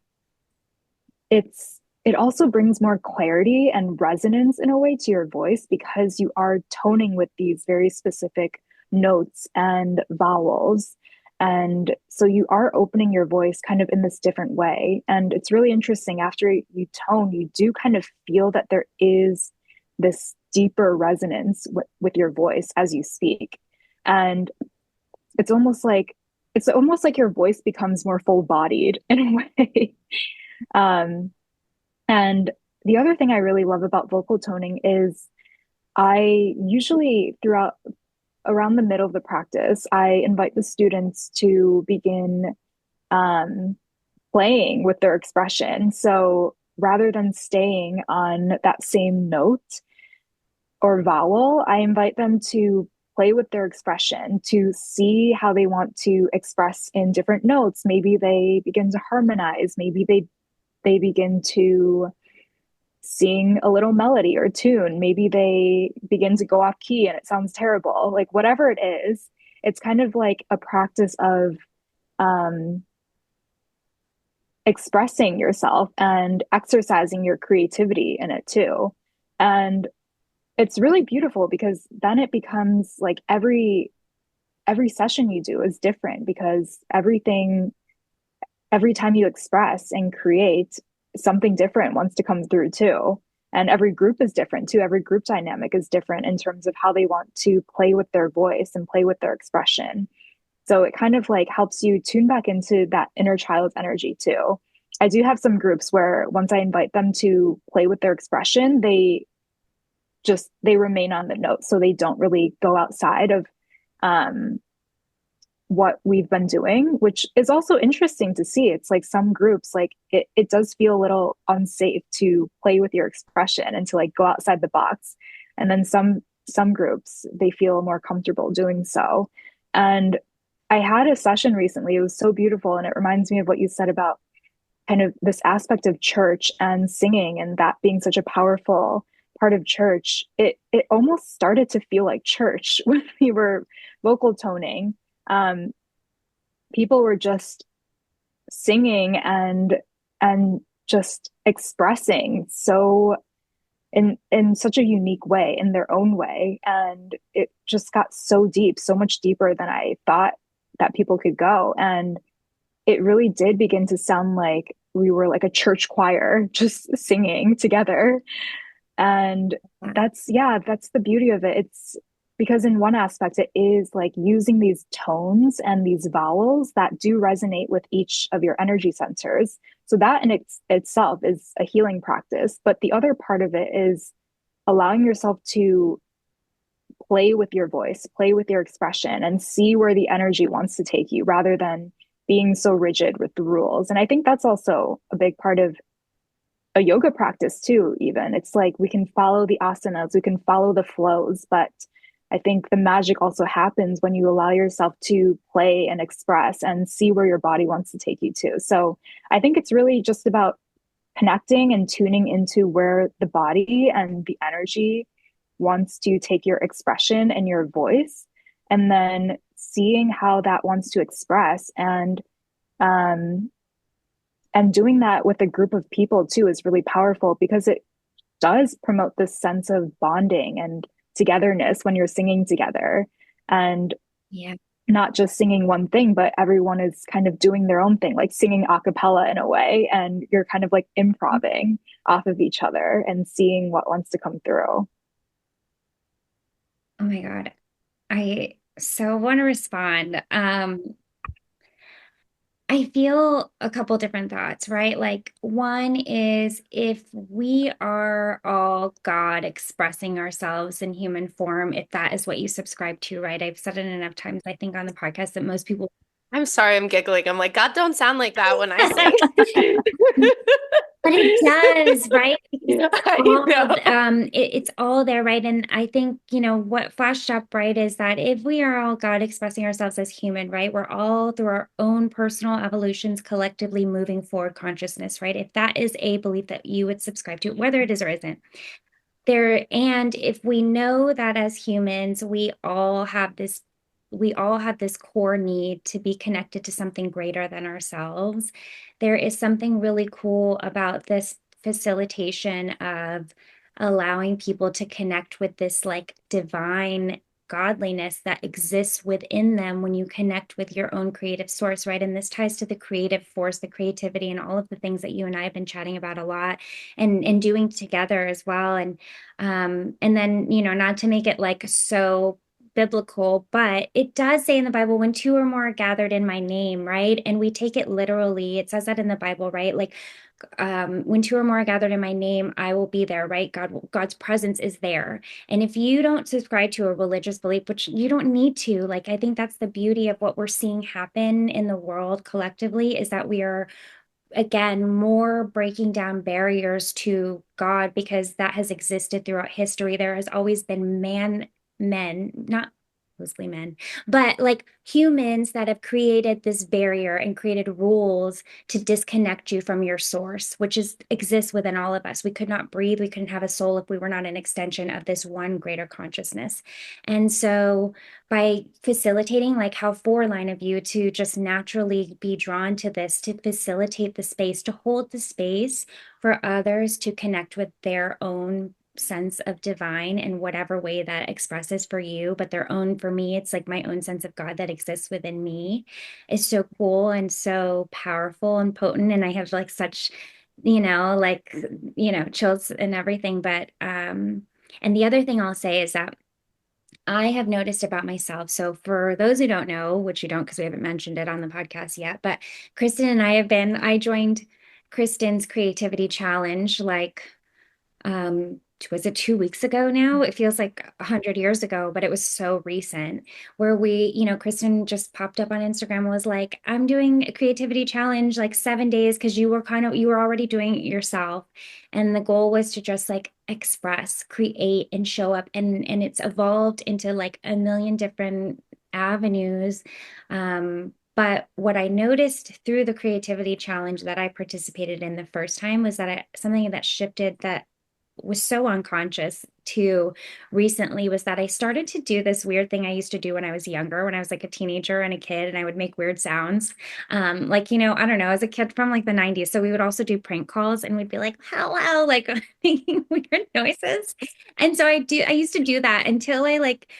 it also brings more clarity and resonance in a way to your voice because you are toning with these very specific notes and vowels. And so you are opening your voice kind of in this different way. And it's really interesting. After you tone, you do kind of feel that there is this deeper resonance with your voice as you speak. And it's almost like it's almost like your voice becomes more full-bodied in a way. Um, and the other thing I really love about vocal toning is I usually throughout around the middle of the practice, I invite the students to begin um, playing with their expression. So rather than staying on that same note or vowel, I invite them to play with their expression to see how they want to express in different notes. Maybe they begin to harmonize, maybe they begin to sing a little melody or tune. Maybe they begin to go off key and it sounds terrible. Like whatever it is, it's kind of like a practice of um, expressing yourself and exercising your creativity in it too. And it's really beautiful because then it becomes like every session you do is different because every time you express and create, something different wants to come through too. And every group is different too. Every group dynamic is different in terms of how they want to play with their voice and play with their expression. So it kind of like helps you tune back into that inner child's energy too. I do have some groups where once I invite them to play with their expression, they remain on the note. So they don't really go outside of um, what we've been doing, which is also interesting to see. It's like some groups, like it does feel a little unsafe to play with your expression and to like go outside the box. And then some groups, they feel more comfortable doing so. And I had a session recently. It was so beautiful. And it reminds me of what you said about kind of this aspect of church and singing and that being such a powerful part of church. It almost started to feel like church when we were vocal toning. um, People were just singing and just expressing so in such a unique way in their own way, and it just got so deep, so much deeper than I thought that people could go. And it really did begin to sound like we were like a church choir just singing together. And that's the beauty of it. It's because in one aspect, it is like using these tones and these vowels that do resonate with each of your energy centers. So that in itself is a healing practice. But the other part of it is allowing yourself to play with your voice, play with your expression, and see where the energy wants to take you rather than being so rigid with the rules. And I think that's also a big part of a yoga practice too. Even it's like we can follow the asanas, we can follow the flows, but I think the magic also happens when you allow yourself to play and express and see where your body wants to take you to. So I think it's really just about connecting and tuning into where the body and the energy wants to take your expression and your voice, and then seeing how that wants to express. Um and doing that with a group of people too is really powerful because it does promote this sense of bonding and togetherness when you're singing together, and Yeah. not just singing one thing, but everyone is kind of doing their own thing, like singing a cappella in a way, and you're kind of like improving off of each other and seeing what wants to come through. Oh my God. I so want to respond. I feel a couple different thoughts, right? Like, one is if we are all God expressing ourselves in human form, if that is what you subscribe to, right? I've said it enough times, I think, on the podcast that most people. I'm sorry, I'm giggling. I'm like, God, don't sound like that when I sing. But it does, right? Because I know. it's all there, right? And I think, what flashed up, right, is that if we are all God expressing ourselves as human, right, we're all through our own personal evolutions collectively moving forward consciousness, right? If that is a belief that you would subscribe to, whether it is or isn't, there, and if we know that as humans we all have this core need to be connected to something greater than ourselves, there is something really cool about this facilitation of allowing people to connect with this like divine godliness that exists within them when you connect with your own creative source, right? And this ties to the creative force, the creativity, and all of the things that you and I have been chatting about a lot and doing together as well. And then, not to make it like so biblical, but it does say in the Bible, when two or more are gathered in my name, right? And we take it literally. It says that in the Bible, right? Like, when two or more are gathered in my name, I will be there, right? God's presence is there. And if you don't subscribe to a religious belief, which you don't need to, like, I think that's the beauty of what we're seeing happen in the world collectively, is that we are, again, more breaking down barriers to God, because that has existed throughout history. There has always been men, not mostly men, but like humans that have created this barrier and created rules to disconnect you from your source, which is exists within all of us. We could not breathe, we couldn't have a soul if we were not an extension of this one greater consciousness. And so by facilitating, like how four line of you to just naturally be drawn to this, to facilitate the space, to hold the space for others to connect with their own sense of divine in whatever way that expresses for you, but their own, for me, it's like my own sense of God that exists within me, is so cool and so powerful and potent. And I have like such, like, chills and everything. But and the other thing I'll say is that I have noticed about myself. So, for those who don't know, which you don't because we haven't mentioned it on the podcast yet, but Kristen and I joined Kristen's creativity challenge like was it 2 weeks ago now? It feels like 100 years ago, but it was so recent. Where Kristen just popped up on Instagram and was like, I'm doing a creativity challenge like 7 days, because you were already doing it yourself. And the goal was to just like express, create, and show up. And it's evolved into like a million different avenues. But what I noticed through the creativity challenge that I participated in the first time was that something that shifted, that was so unconscious to recently, was that I started to do this weird thing I used to do when I was younger, when I was like a teenager and a kid, and I would make weird sounds. Like, I don't know, as a kid from like the 90s. So we would also do prank calls and we'd be like, hello, like making weird noises. And so I used to do that until I like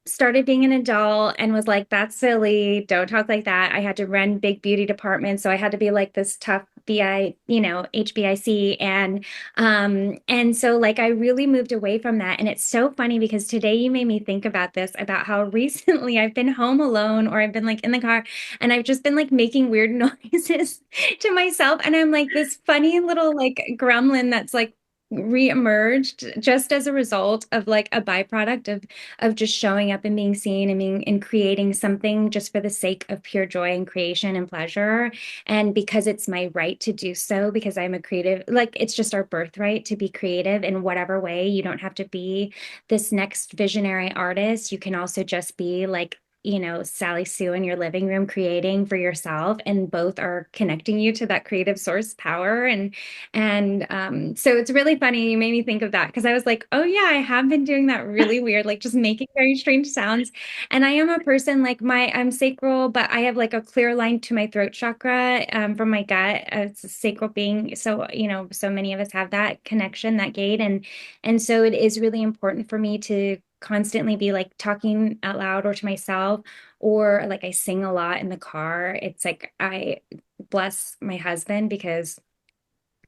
started being an adult and was like, that's silly. Don't talk like that. I had to run big beauty departments. So I had to be like this tough BI, HBIC. And so like I really moved away from that. And it's so funny because today you made me think about this, about how recently I've been home alone, or I've been like in the car and I've just been like making weird noises to myself. And I'm like this funny little like gremlin that's like re-emerged just as a result of like a byproduct of just showing up and being seen and being and creating something just for the sake of pure joy and creation and pleasure. And because it's my right to do so, because I'm a creative, like it's just our birthright to be creative in whatever way. You don't have to be this next visionary artist. You can also just be like, Sally Sue in your living room creating for yourself, and both are connecting you to that creative source power. And so it's really funny. You made me think of that because I was like, oh yeah, I have been doing that really weird, like just making very strange sounds. And I am a person like I'm sacral, but I have like a clear line to my throat chakra from my gut. It's a sacral being. So, so many of us have that connection, that gate. And so it is really important for me to constantly be like talking out loud or to myself, or like I sing a lot in the car. It's like I bless my husband because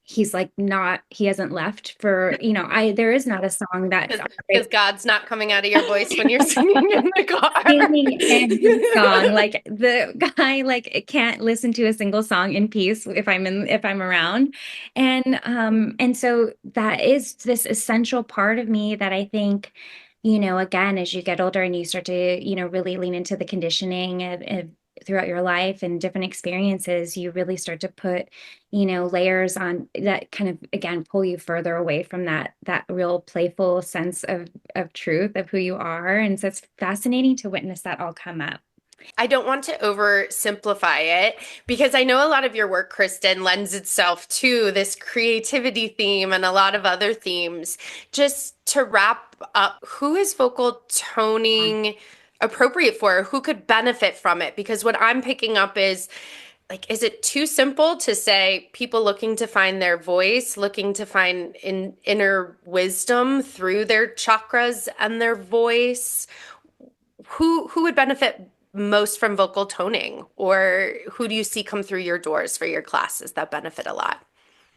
he's like not, he hasn't left for, there is not a song that Because God's not coming out of your voice when you're singing in the car. singing every song. Like the guy like can't listen to a single song in peace if I'm around. And so that is this essential part of me that I think, again, as you get older and you start to, really lean into the conditioning of throughout your life and different experiences, you really start to put, layers on that kind of, again, pull you further away from that real playful sense of truth of who you are. And so it's fascinating to witness that all come up. I don't want to oversimplify it because I know a lot of your work, Kristen, lends itself to this creativity theme and a lot of other themes. Just to wrap up, who is vocal toning appropriate for? Who could benefit from it? Because what I'm picking up is like, is it too simple to say people looking to find their voice, looking to find inner wisdom through their chakras and their voice? Who would benefit most from vocal toning, or who do you see come through your doors for your classes that benefit a lot?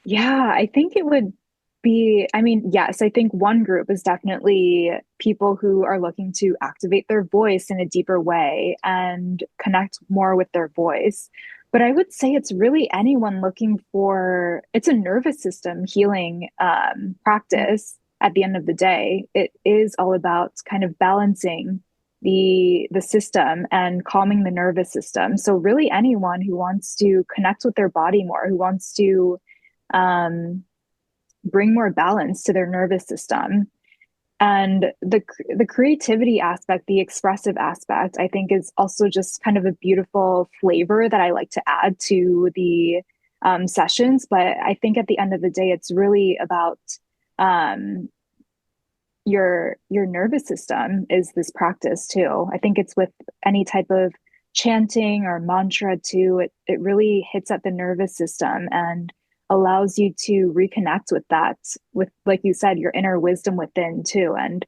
Yeah, I think it would I mean, yes, I think one group is definitely people who are looking to activate their voice in a deeper way and connect more with their voice. But I would say it's really anyone looking for, it's a nervous system healing practice at the end of the day. It is all about kind of balancing the system and calming the nervous system. So really anyone who wants to connect with their body more, who wants to um bring more balance to their nervous system. And the creativity aspect, the expressive aspect, I think is also just kind of a beautiful flavor that I like to add to the sessions. But I think at the end of the day, it's really about um, your nervous system is this practice too. I think it's with any type of chanting or mantra too. It really hits at the nervous system and allows you to reconnect with that, with, like you said, your inner wisdom within too, and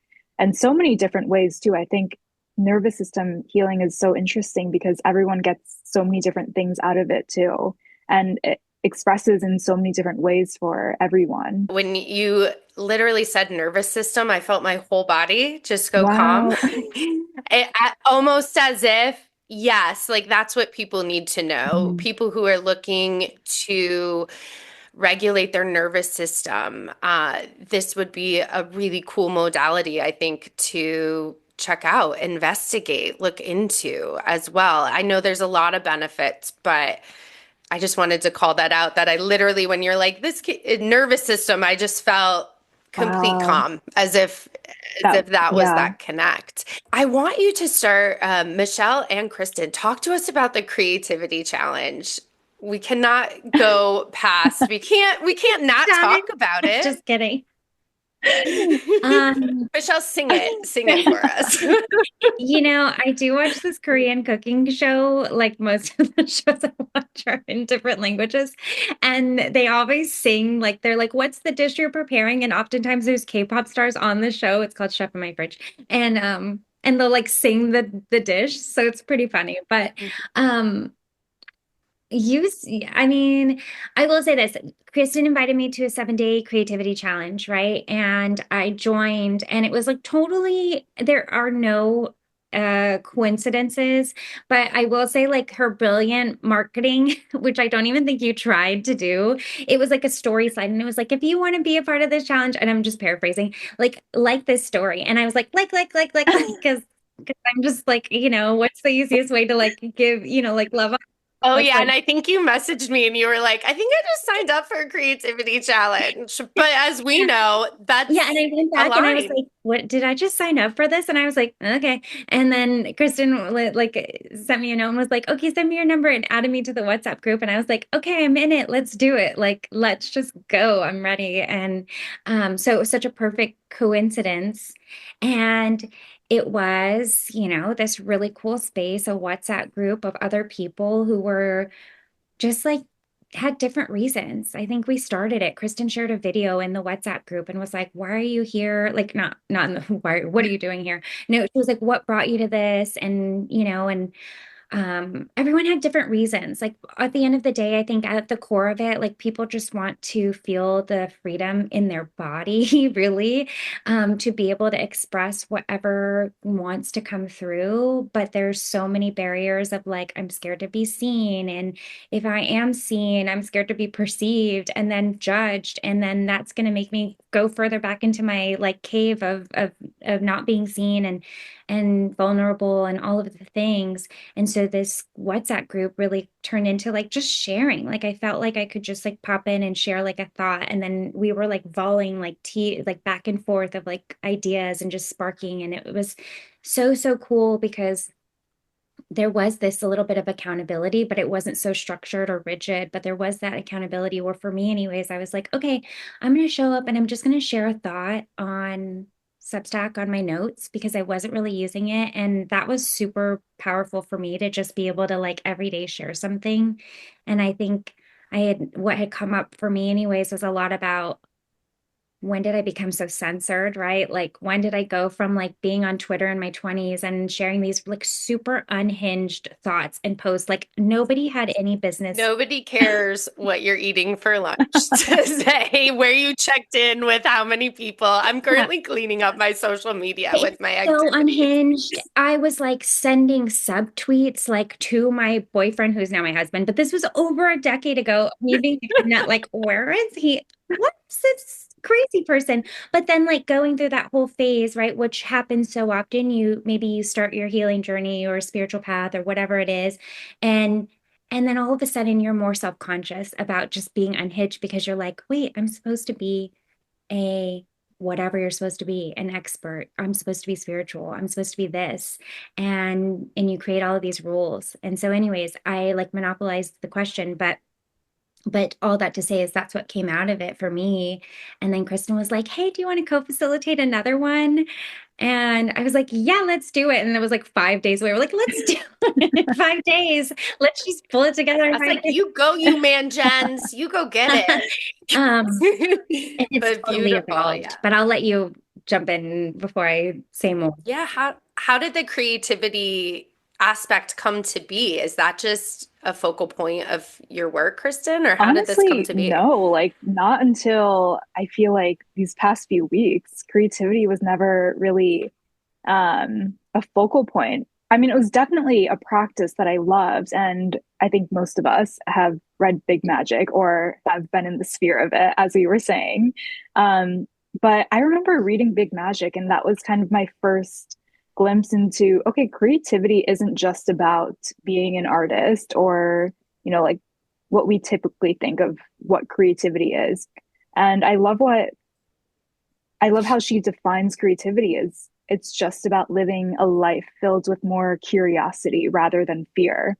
so many different ways too. I think nervous system healing is so interesting because everyone gets so many different things out of it too, and it expresses in so many different ways for everyone. When you literally said nervous system, I felt my whole body just go calm. Wow. Almost as if, yes, like that's what people need to know. Mm. People who are looking to regulate their nervous system. This would be a really cool modality, I think, to check out, investigate, look into as well. I know there's a lot of benefits, but I just wanted to call that out that I literally, when you're like this nervous system, I just felt complete Wow. calm as if that was Yeah. that connect. I want you to start, Michelle and Kristen, talk to us about the creativity challenge. We cannot go past. We can't not talk about it. Just kidding. Um, Michelle, sing it for us. I do watch this Korean cooking show. Like most of the shows I watch are in different languages. And they always sing, like, they're like, what's the dish you're preparing? And oftentimes there's K-pop stars on the show. It's called Chef in My Fridge. And they'll like sing the dish. So it's pretty funny. But um I mean, I will say this. Kristen invited me to a 7-day creativity challenge, right? And I joined, and it was like totally, there are no coincidences, but I will say like her brilliant marketing, which I don't even think you tried to do. It was like a story slide, and it was like, if you want to be a part of this challenge, and I'm just paraphrasing, like this story. And I was like, because I'm just like, what's the easiest way to like give, like love Oh like yeah, and like I think you messaged me and you were like, I think I just signed up for a creativity challenge. But as we know, yeah, and that's I went a back and I was line. like, "What did I just sign up for this?" And I was like, "Okay." And then Kristen sent me a note and was like, "Okay, send me your number," and added me to the WhatsApp group. And I was like, "Okay, I'm in it. Let's do it. Like, let's just go. I'm ready." And so it was such a perfect coincidence, and it was, this really cool space, a WhatsApp group of other people who were just like had different reasons. I think we started it. Kristen shared a video in the WhatsApp group and was like, "Why are you here?" Like not in the why, what are you doing here? No, she was like, "What brought you to this?" And everyone had different reasons. Like at the end of the day, I think at the core of it, like people just want to feel the freedom in their body, really, to be able to express whatever wants to come through. But there's so many barriers of like, I'm scared to be seen. And if I am seen, I'm scared to be perceived and then judged. And then that's going to make me go further back into my like cave of not being seen and vulnerable and all of the things. And so this WhatsApp group really turned into like just sharing. Like I felt like I could just like pop in and share like a thought. And then we were like volleying like like back and forth of like ideas and just sparking. And it was so, so cool because there was this a little bit of accountability, but it wasn't so structured or rigid. But there was that accountability where, for me, anyways, I was like, okay, I'm going to show up and I'm just going to share a thought on Substack on my notes because I wasn't really using it. And that was super powerful for me to just be able to like every day share something. And I think what had come up for me, anyways, was a lot about when did I become so censored, right? Like, when did I go from like being on Twitter in my 20s and sharing these like super unhinged thoughts and posts? Like, nobody had any business. Nobody cares what you're eating for lunch to say where you checked in with how many people. I'm Yeah. currently cleaning up my social media It's with my so activities. unhinged. I was like sending subtweets like to my boyfriend, who's now my husband, but this was over a decade ago. Me being not like, where is he? What's this crazy person? But then like going through that whole phase, right, which happens so often, maybe you start your healing journey or spiritual path or whatever it is, and and then all of a sudden you're more self-conscious about just being unhinged because you're like, wait, I'm supposed to be a whatever you're supposed to be, an expert. I'm supposed to be spiritual. I'm supposed to be this. And you create all of these rules. And so anyways, I like monopolized the question, but all that to say is that's what came out of it for me. And then Kristen was like, "Hey, do you want to co-facilitate another one?" And I was like, "Yeah, let's do it." And it was like 5 days away. We're like, "Let's do it. 5 days. Let's just pull it together in I was five like, you go, you man, Jens. You go get days." Um, and it's But totally beautiful, evolved, yeah. but I'll let you jump in before I say more. Yeah, how did the creativity aspect come to be? Is that just a focal point of your work, Kristen, or how did this come Honestly, to be? no, like not until I feel like these past few weeks, creativity was never really a focal point. I mean, it was definitely a practice that I loved, and I think most of us have read Big Magic or have been in the sphere of it, as we were saying. Um, but I remember reading Big Magic, and that was kind of my first glimpse into, okay, creativity isn't just about being an artist or, like what we typically think of what creativity is. And I love how she defines creativity as it's just about living a life filled with more curiosity rather than fear.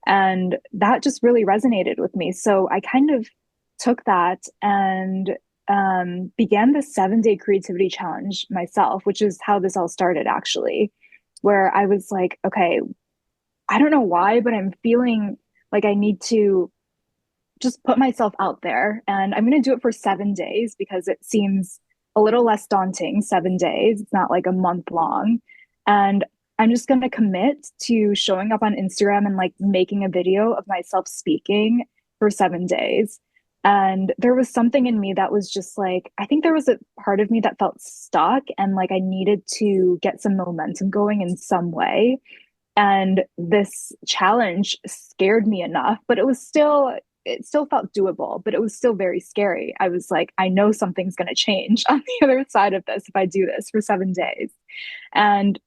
And that just really resonated with me. So I kind of took that and began the 7 day creativity challenge myself, which is how this all started actually, where I was like, okay, I don't know why, but I'm feeling like I need to just put myself out there. And I'm going to do it for 7 days because it seems a little less daunting. 7 days. It's not like a month long. And I'm just going to commit to showing up on Instagram and like making a video of myself speaking for 7 days. And there was something in me that was just like, I think there was a part of me that felt stuck and like I needed to get some momentum going in some way. And this challenge scared me enough, but it still felt doable, but it was still very scary. I was like, I know something's going to change on the other side of this if I do this for 7 days. And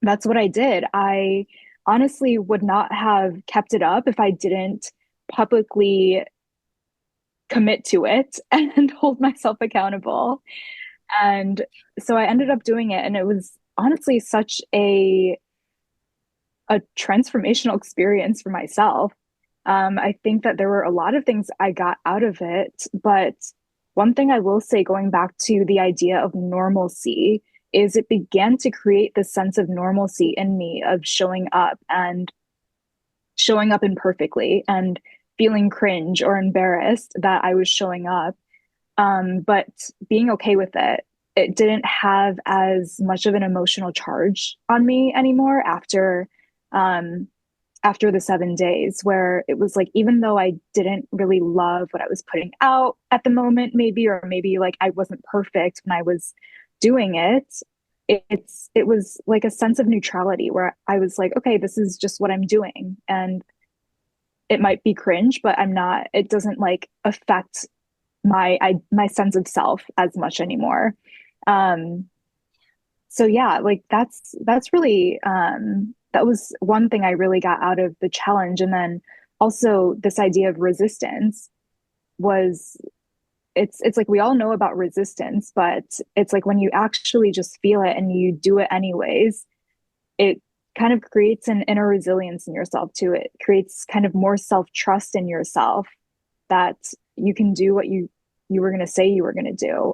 that's what I did. I honestly would not have kept it up if I didn't publicly commit to it and hold myself accountable. And so I ended up doing it. And it was honestly such a transformational experience for myself. I think that there were a lot of things I got out of it, but one thing I will say, going back to the idea of normalcy, is it began to create this sense of normalcy in me of showing up imperfectly and feeling cringe or embarrassed that I was showing up. But being okay with it, it didn't have as much of an emotional charge on me anymore um, after the 7 days, where it was like, even though I didn't really love what I was putting out at the moment, maybe, or maybe like I wasn't perfect when I was doing it, it was like a sense of neutrality where I was like, okay, this is just what I'm doing. And it might be cringe, but it doesn't like affect my sense of self as much anymore. Um, so yeah, like that's really that was one thing I really got out of the challenge. And then also this idea of resistance was it's like we all know about resistance, but it's like when you actually just feel it and you do it anyways, it kind of creates an inner resilience in yourself too. It creates kind of more self-trust in yourself that you can do what you were going to say you were going to do.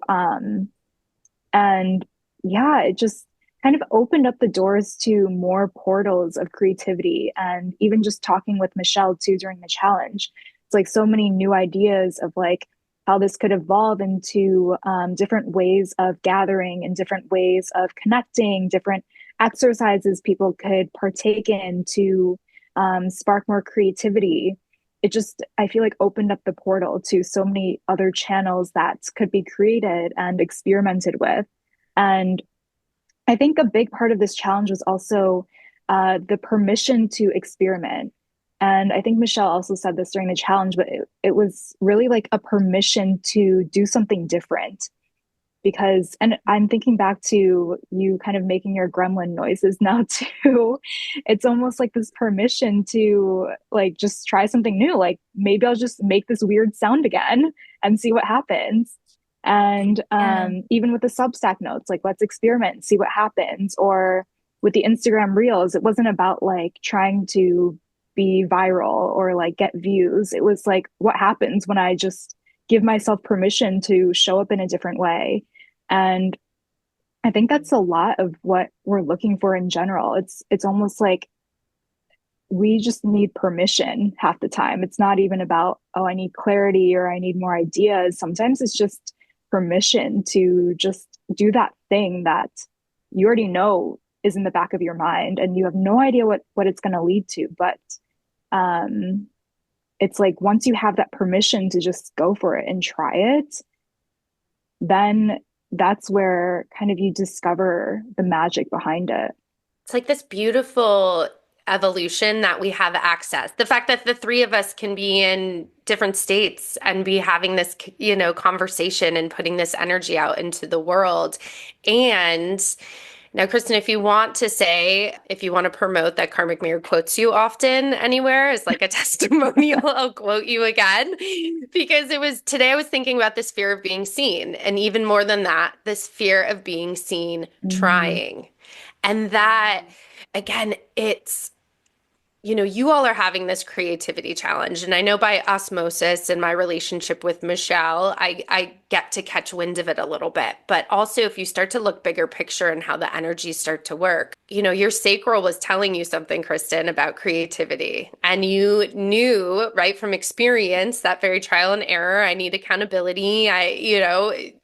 And yeah, it just kind of opened up the doors to more portals of creativity. And even just talking with Michelle too during the challenge, it's like so many new ideas of like, how this could evolve into different ways of gathering and different ways of connecting, different exercises people could partake in to spark more creativity. It just, I feel like, opened up the portal to so many other channels that could be created and experimented with. And I think a big part of this challenge was also the permission to experiment. And I think Michelle also said this during the challenge, but it was really like a permission to do something different. Because, and I'm thinking back to you kind of making your gremlin noises now too. It's almost like this permission to like just try something new. Like maybe I'll just make this weird sound again and see what happens. And Yeah. even with the Substack notes, like let's experiment and see what happens. Or with the Instagram reels, it wasn't about like trying to be viral or like get views. It was like, what happens when I just give myself permission to show up in a different way? And I think that's a lot of what we're looking for in general. It's almost like we just need permission half the time. It's not even about, oh, I need clarity or I need more ideas. Sometimes it's just permission to just do that thing that you already know is in the back of your mind and you have no idea what it's going to lead to. But um, it's like once you have that permission to just go for it and try it, then that's where kind of you discover the magic behind it. It's like this beautiful evolution that we have access. The fact that the three of us can be in different states and be having this, conversation and putting this energy out into the world. And now, Kristen, if you want to promote that Karmic Mirror quotes you often anywhere as like a testimonial, I'll quote you again. Because today I was thinking about this fear of being seen. And even more than that, this fear of being seen Mm, trying. And that, again, you all are having this creativity challenge. And I know by osmosis in my relationship with Michelle, I get to catch wind of it a little bit. But also, if you start to look bigger picture and how the energies start to work, your sacral was telling you something, Kristen, about creativity. And you knew, right, from experience, that very trial and error, I need accountability.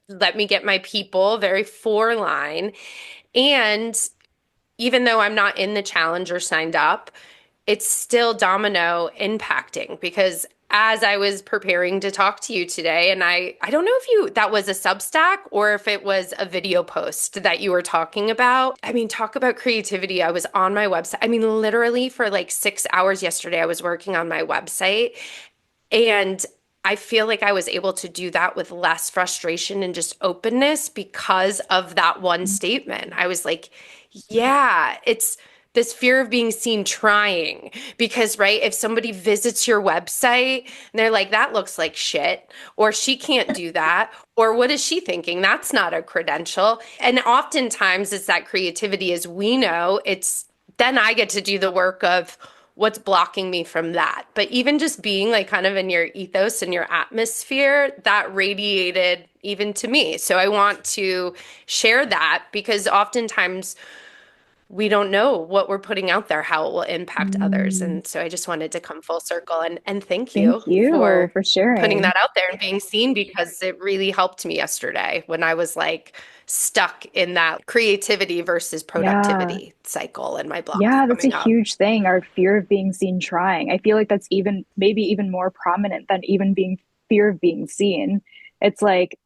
Let me get my people, very four line. And even though I'm not in the challenge or signed up, it's still domino impacting because as I was preparing to talk to you today, and I don't know if that was a Substack or if it was a video post that you were talking about. I mean, talk about creativity. I was on my website. I mean, literally for like 6 hours yesterday, I was working on my website. And I feel like I was able to do that with less frustration and just openness because of that one statement. I was like, yeah, it's this fear of being seen trying. Because, right, if somebody visits your website and they're like, that looks like shit, or she can't do that, or what is she thinking? That's not a credential. And oftentimes it's that creativity, as we know, it's then I get to do the work of, what's blocking me from that. But even just being like kind of in your ethos and your atmosphere, that radiated even to me. So I want to share that because oftentimes we don't know what we're putting out there, how it will impact others. mm. And so I just wanted to come full circle and thank Thank you you for for putting sharing. that out there and being seen because it really helped me yesterday when I was like stuck in that creativity versus Yeah. productivity cycle and my blocks Yeah, that's a coming up. huge thing. Our fear of being seen trying. I feel like that's even maybe even more prominent than even being fear of being seen. It's like,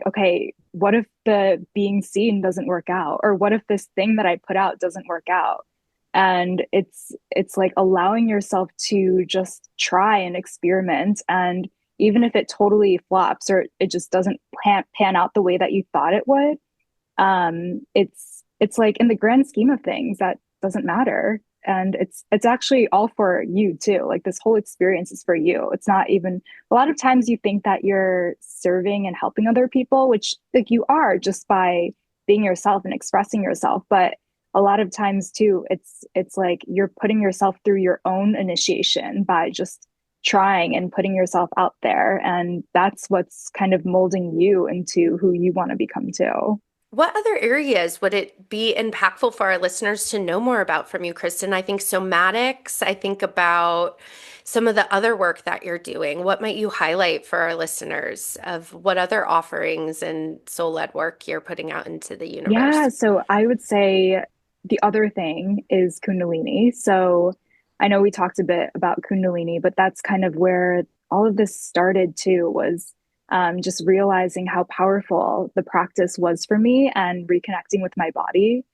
okay, what if the being seen doesn't work out? Or what if this thing that I put out doesn't work out? And it's like allowing yourself to just try and experiment. And even if it totally flops or it just doesn't pan out the way that you thought it would, it's like in the grand scheme of things that doesn't matter, and it's actually all for you too. Like this whole experience is for you. It's not even a lot of times you think that you're serving and helping other people, which like you are just by being yourself and expressing yourself, but a lot of times too it's like you're putting yourself through your own initiation by just trying and putting yourself out there, and that's what's kind of molding you into who you want to become too. What other areas would it be impactful for our listeners to know more about from you, Kristen? I think somatics, I think about some of the other work that you're doing. What might you highlight for our listeners of what other offerings and soul-led work you're putting out into the Yeah, universe? so I would say the other thing is Kundalini. So I know we talked a bit about Kundalini, but that's kind of where all of this started too, was just realizing how powerful the practice was for me and reconnecting with my body.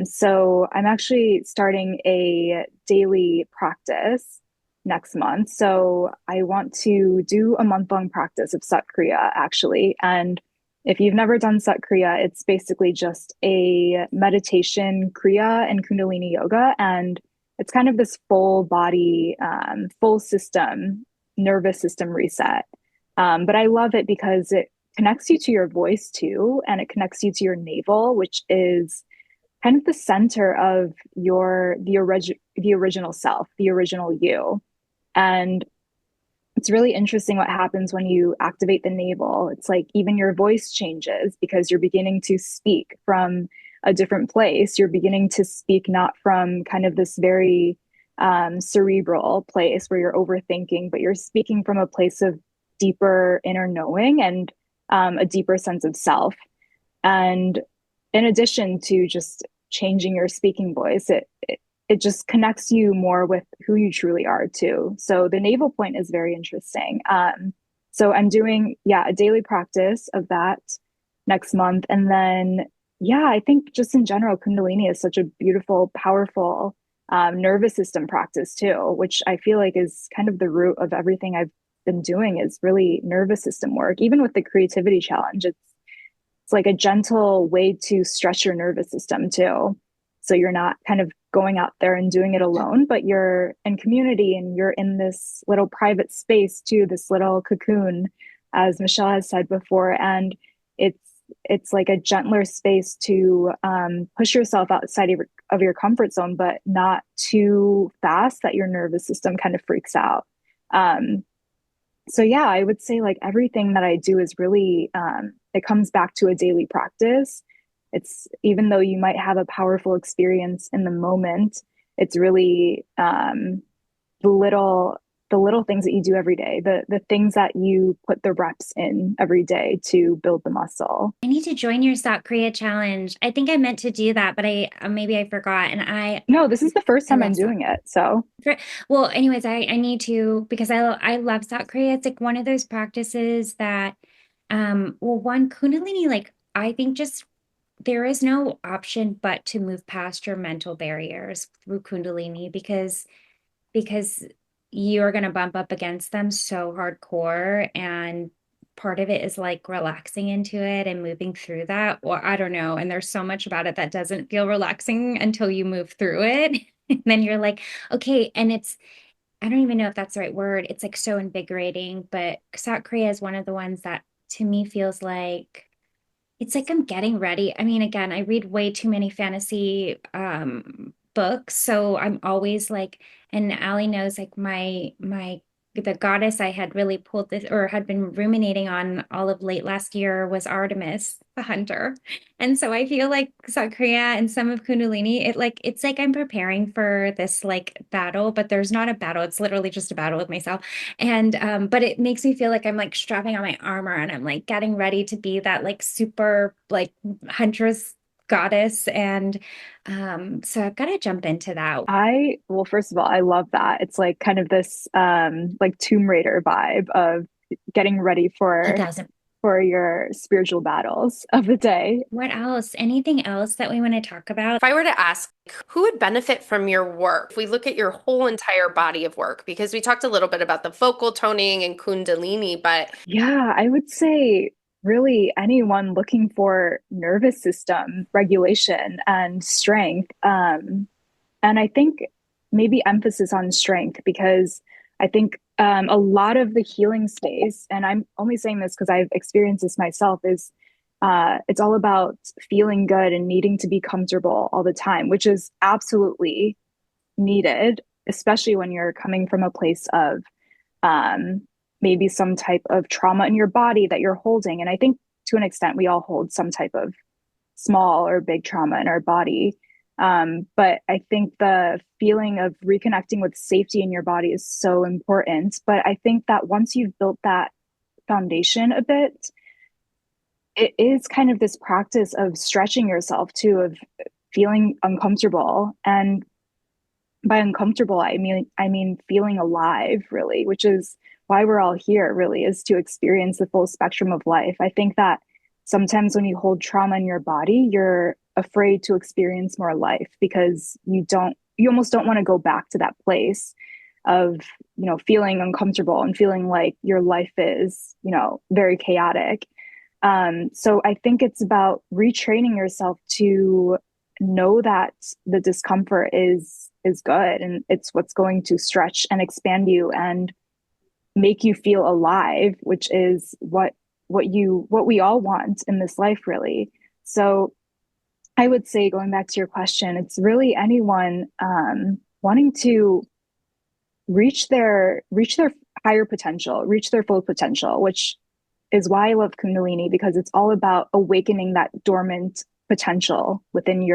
So I'm actually starting a daily practice next month. So I want to do a month-long practice of Sat Kriya actually. And if you've never done Sat Kriya, it's basically just a meditation Kriya and Kundalini yoga. And it's kind of this full body, full system, nervous system reset. But I love it because it connects you to your voice too, and it connects you to your navel, which is kind of the center of the original self, the original you. And it's really interesting what happens when you activate the navel. It's like even your voice changes because you're beginning to speak from a different place. You're beginning to speak not from kind of this very cerebral place where you're overthinking, but you're speaking from a place of deeper inner knowing and a deeper sense of self. And in addition to just changing your speaking voice, it just connects you more with who you truly are too. So the navel point is very interesting. So I'm doing, yeah, a daily practice of that next month. And then, yeah, I think just in general, Kundalini is such a beautiful, powerful nervous system practice too, which I feel like is kind of the root of everything I've been doing is really nervous system work. Even with the creativity challenge, it's like a gentle way to stretch your nervous system too. So you're not kind of going out there and doing it alone, but you're in community and you're in this little private space too, this little cocoon, as Michelle has said before. And it's it's like a gentler space to push yourself outside of your comfort zone, but not too fast that your nervous system kind of freaks out. Um, so yeah, I would say like everything that I do is really it comes back to a daily practice. It's even though you might have a powerful experience in the moment, it's really the little the little things that you do every day, the things that you put the reps in every day to build the muscle. I need to join your South Korea challenge. I think I meant to do that, but I maybe I forgot. And No, this is the first I time I'm love South. doing it. So Well, anyways, I need to because I love South Korea. It's like one of those practices that well, one Kundalini, like I think just there is no option but to move past your mental barriers through Kundalini because you're going to bump up against them so hardcore. And part of it is like relaxing into it and moving through that. Or I don't know. And there's so much about it that doesn't feel relaxing until you move through it. And then you're like, okay. And I don't even know if that's the right word. It's like so invigorating. But South Korea is one of the ones that to me feels like it's like I'm getting ready. I mean, again, I read way too many fantasy books, so I'm always like, and Allie knows like my the goddess I had really pulled this or had been ruminating on all of late last year was Artemis, the hunter. And so I feel like Sakriya and some of Kundalini, it's like I'm preparing for this like battle, but there's not a battle. It's literally just a battle with myself. And but it makes me feel like I'm like strapping on my armor and I'm like getting ready to be that like super like huntress goddess. And so I've got to jump into that. well, first of all, I love that. It's like kind of this like Tomb Raider vibe of getting ready 2000. for your spiritual battles of the day. What else? Anything else that we want to talk about? If I were to ask who would benefit from your work, if we look at your whole entire body of work, because we talked a little bit about the vocal toning and Kundalini, but Yeah, I would say really anyone looking for nervous system regulation and strength. And I think maybe emphasis on strength because I think a lot of the healing space, and I'm only saying this because I've experienced this myself, is it's all about feeling good and needing to be comfortable all the time, which is absolutely needed, especially when you're coming from a place of um, maybe some type of trauma in your body that you're holding. And I think to an extent, we all hold some type of small or big trauma in our body. But I think the feeling of reconnecting with safety in your body is so important. But I think that once you've built that foundation a bit, it is kind of this practice of stretching yourself too, of feeling uncomfortable. And by uncomfortable, I mean feeling alive, really, which is why we're all here, really, is to experience the full spectrum of life. I think that sometimes when you hold trauma in your body, you're afraid to experience more life because you almost don't want to go back to that place of, feeling uncomfortable and feeling like your life is, very chaotic. So I think it's about retraining yourself to know that the discomfort is good and it's what's going to stretch and expand you and make you feel alive, which is what we all want in this life, really. So I would say, going back to your question, it's really anyone wanting to reach their higher potential, reach their full potential, which is why I love Kundalini, because it's all about awakening that dormant potential within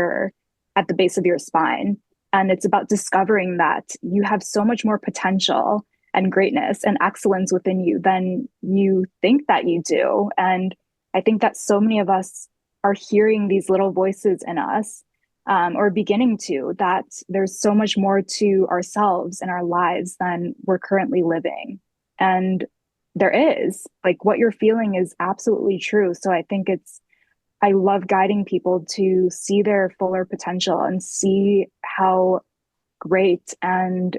at the base of your spine. And it's about discovering that you have so much more potential and greatness and excellence within you than you think that you do. And I think that so many of us are hearing these little voices in us, or beginning to, that there's so much more to ourselves and our lives than we're currently living. And there is, like, what you're feeling is absolutely true. So I think I love guiding people to see their fuller potential and see how great and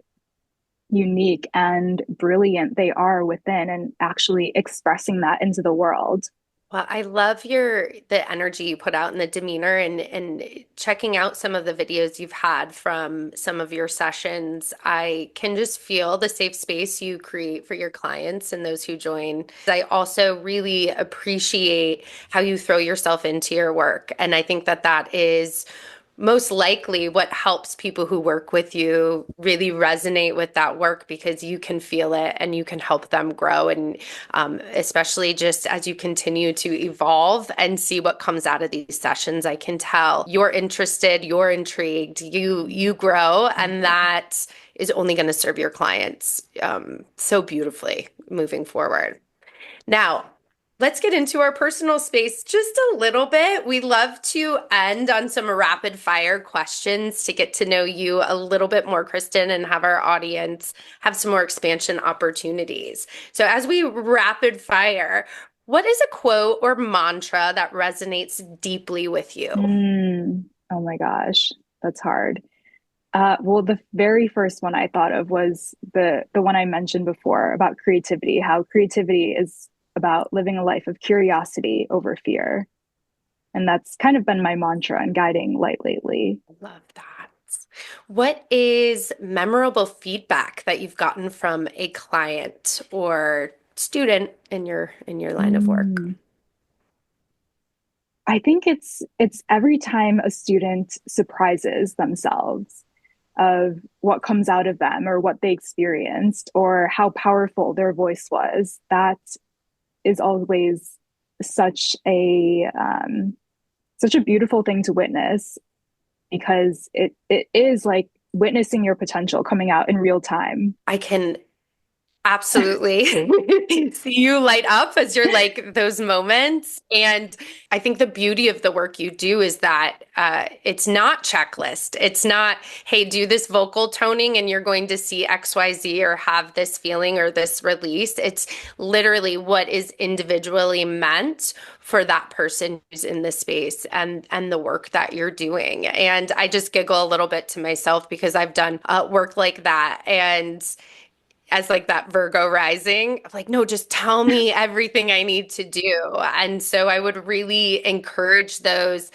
unique and brilliant they are within, and actually expressing that into the world. Well, I love the energy you put out and the demeanor and checking out some of the videos you've had from some of your sessions. I can just feel the safe space you create for your clients and those who join. I also really appreciate how you throw yourself into your work. And I think that that is most likely what helps people who work with you really resonate with that work because you can feel it and you can help them grow. And especially just as you continue to evolve and see what comes out of these sessions, I can tell you're interested, you're intrigued, you grow, and that is only going to serve your clients so beautifully moving forward. Now, let's get into our personal space just a little bit. We love to end on some rapid fire questions to get to know you a little bit more, Kristen, and have our audience have some more expansion opportunities. So, as we rapid fire, what is a quote or mantra that resonates deeply with you? Oh my gosh, that's hard. Well, the very first one I thought of was the one I mentioned before about creativity, how creativity is about living a life of curiosity over fear. And that's kind of been my mantra and guiding light lately. Love that. What is memorable feedback that you've gotten from a client or student in your line of work? Mm. I think it's every time a student surprises themselves of what comes out of them or what they experienced or how powerful their voice was. That is always such a such a beautiful thing to witness, because it is like witnessing your potential coming out in real time. I can absolutely see you light up as you're like those moments. And I think the beauty of the work you do is that it's not checklist. It's not, hey, do this vocal toning and you're going to see XYZ or have this feeling or this release. It's literally what is individually meant for that person who's in this space and the work that you're doing. And I just giggle a little bit to myself because I've done work like that. And as like that Virgo rising, I'm like, no, just tell me everything I need to do. And so I would really encourage those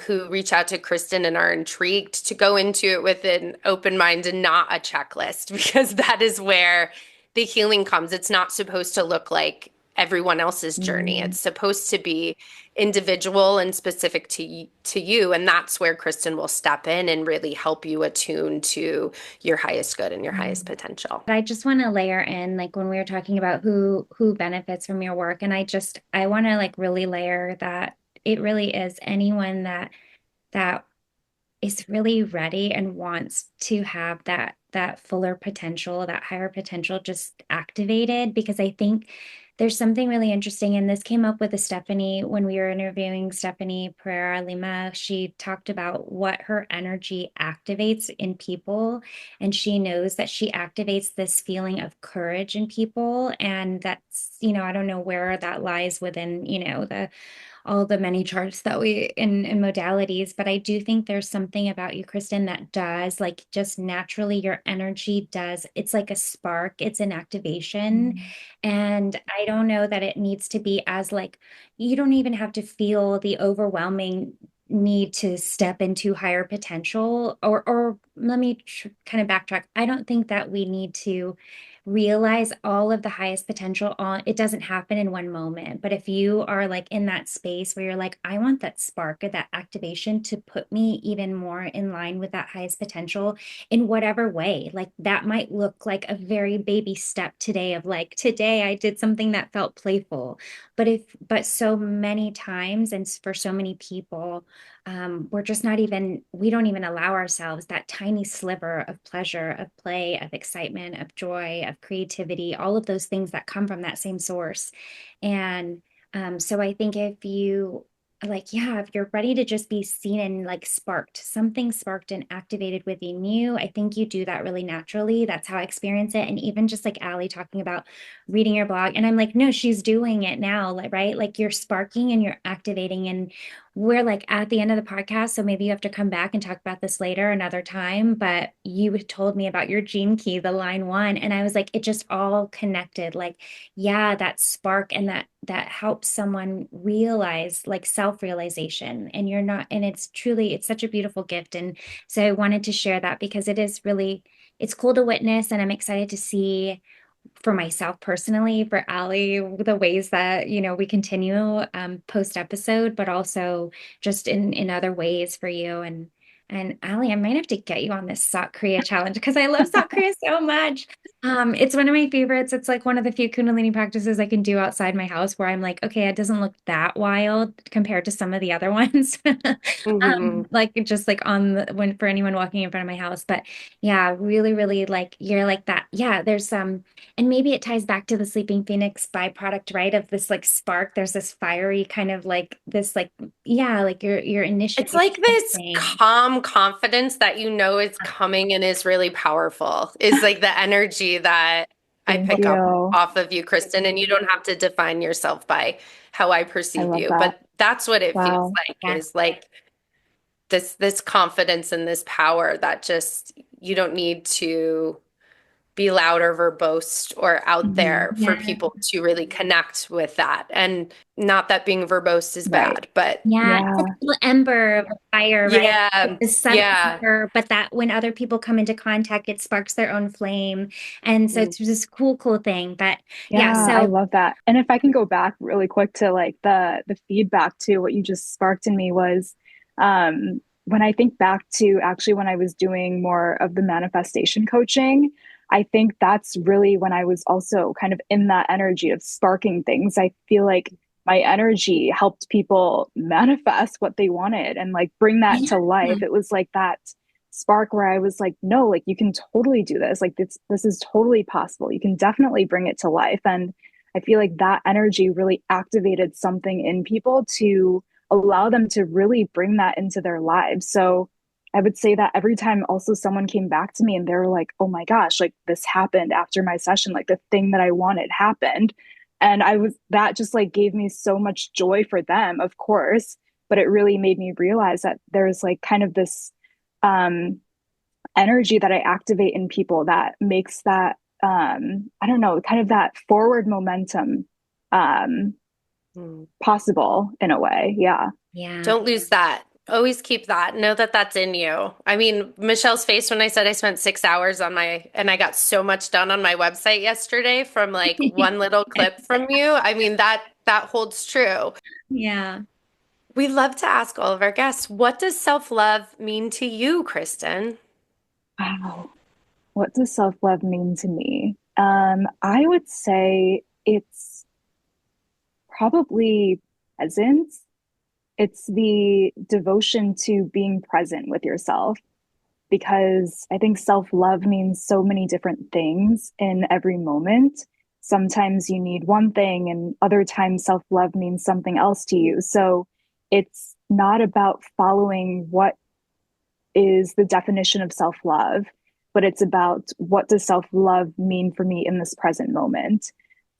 who reach out to Kristen and are intrigued to go into it with an open mind and not a checklist, because that is where the healing comes. It's not supposed to look like everyone else's journey. Mm, It's supposed to be individual and specific to you. And that's where Kristen will step in and really help you attune to your highest good and your highest mm, potential. But I just want to layer in, like when we were talking about who benefits from your work, and I want to like really layer that it really is anyone that is really ready and wants to have that fuller potential, that higher potential just activated. Because I think there's something really interesting, and this came up with Stephanie when we were interviewing Stephanie Pereira Lima. She talked about what her energy activates in people, and she knows that she activates this feeling of courage in people. And that's, I don't know where that lies within, the all the many charts that we in modalities, but I do think there's something about you, Kristen, that does like just naturally your energy does. It's like a spark, it's an activation. Mm. And I don't know that it needs to be as like, you don't even have to feel the overwhelming need to step into higher potential, or let me kind of backtrack. I don't think that we need to realize all of the highest potential on it doesn't happen in one moment. But if you are like in that space where you're like, I want that spark or that activation to put me even more in line with that highest potential in whatever way, like that might look like a very baby step today of like, today I did something that felt playful. But so many times and for so many people, we're just not even, we don't even allow ourselves that tiny sliver of pleasure, of play, of excitement, of joy, of creativity, all of those things that come from that same source. And so I think if you like, yeah, if you're ready to just be seen and like sparked, something sparked and activated within you, I think you do that really naturally. That's how I experience it. And even just like Allie talking about reading your blog, and I'm like, no, she's doing it now, like, right? Like you're sparking and you're activating, and we're like at the end of the podcast, so maybe you have to come back and talk about this later another time. But you had told me about your gene key, the line one, and I was like, it just all connected. Like, yeah, that spark and that helps someone realize like self-realization. And you're not, and it's truly, it's such a beautiful gift. And so I wanted to share that because it is really, it's cool to witness, and I'm excited to see for myself personally, for Allie, the ways that, we continue post episode, but also just in other ways for you. And Allie, I might have to get you on this Sock Kriya challenge because I love Sock Kriya so much. It's one of my favorites. It's like one of the few Kundalini practices I can do outside my house where I'm like, okay, it doesn't look that wild compared to some of the other ones. Mhm. Like just like on the when for anyone walking in front of my house. But yeah, really, really like you're like that. Yeah, there's and maybe it ties back to the Sleeping Phoenix byproduct, right? Of this like spark. There's this fiery kind of like this like, yeah, like you're It's initiating like this something. calm confidence that you know is coming and is really powerful, is like the energy that I Thank pick up you. off of you, Kristen. And you don't have to define yourself by how I I perceive love you, that. but that's what it feels Wow. like, Yeah. is like this confidence and this power that just you don't need to be loud or verbose or out Mhm. there for Yeah. people to really connect with that. And not that being verbose is Right. bad, but Yeah, it's like Yeah. a little ember of a fire, right? Like yeah, the subtle yeah. ember, but that when other people come into contact, it sparks their own flame. And so Mm. it's this cool thing. But yeah, Yeah, I so love that. And if I can go back really quick to like the feedback to what you just sparked in me was when I think back to actually when I was doing more of the manifestation coaching, I think that's really when I was also kind of in that energy of sparking things. I feel like my energy helped people manifest what they wanted and like bring that to yeah. life. It was like that spark where I was like, no, like you can totally do this. Like this is totally possible. You can definitely bring it to life. And I feel like that energy really activated something in people to allow them to really bring that into their lives. So I would say that every time also someone came back to me and they were like, oh my gosh, like this happened after my session, like the thing that I wanted happened. And I was, that just like gave me so much joy for them, of course, but it really made me realize that there's like kind of this um, energy that I activate in people that makes that I don't know, kind of that forward momentum um, Mm. possible in a way. Yeah. Yeah. Don't lose that. Always keep that. Know that that's in you. I mean, Michelle's face when I said I spent 6 hours on and I got so much done on my website yesterday from like one little clip from you. I mean, that holds true. Yeah. We love to ask all of our guests, what does self-love mean to you, Kristen? Wow. What does self-love mean to me? I would say it's probably presence. it's the devotion to being present with yourself, because I think self-love means so many different things in every moment. Sometimes you need one thing, and other times self-love means something else to you. So it's not about following what is the definition of self-love, but it's about what does self-love mean for me in this present moment.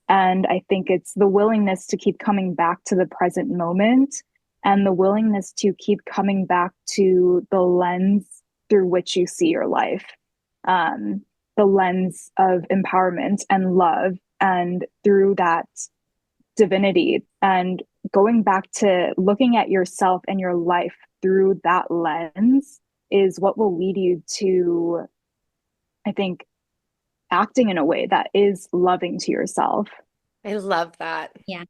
And I think it's the willingness to keep coming back to the present moment, and the willingness to keep coming back to the lens through which you see your life, the lens of empowerment and love, and through that divinity, and going back to looking at yourself and your life through that lens is what will lead you to, I think, acting in a way that is loving to yourself. I love that. Yeah.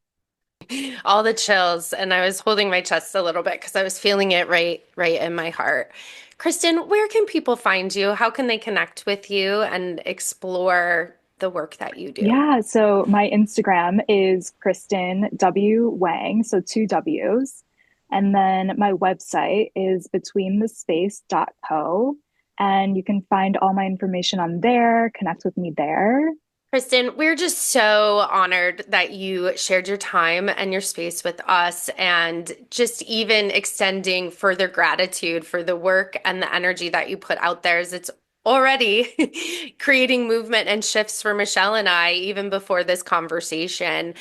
All the chills, and I was holding my chest a little bit because I was feeling it right in my heart. Kristen, where can people find you? How can they connect with you and explore the work that you do? Yeah, so my Instagram is Kristen W. Wang, so two W's. And then my website is betweenthespace.co. And you can find all my information on there, connect with me there. Kristen, we're just so honored that you shared your time and your space with us, and just even extending further gratitude for the work and the energy that you put out there, as it's already creating movement and shifts for Michelle and I, even before this conversation.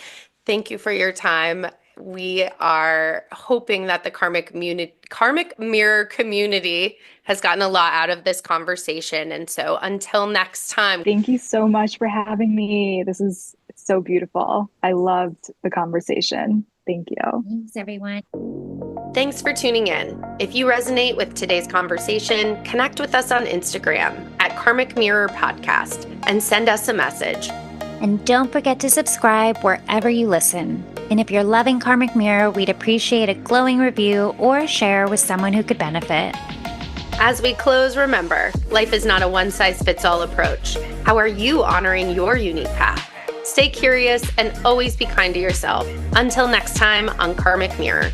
Thank you for your time. We are hoping that the Karmic Mirror community has gotten a lot out of this conversation. And so until next time. Thank you so much for having me. This is so beautiful. I loved the conversation. Thank you. Thanks, everyone. Thanks for tuning in. If you resonate with today's conversation, connect with us on Instagram at Karmic Mirror Podcast and send us a message. And don't forget to subscribe wherever you listen. And if you're loving Karmic Mirror, we'd appreciate a glowing review or share with someone who could benefit. As we close, remember, life is not a one-size-fits-all approach. How are you honoring your unique path? Stay curious and always be kind to yourself. Until next time on Karmic Mirror.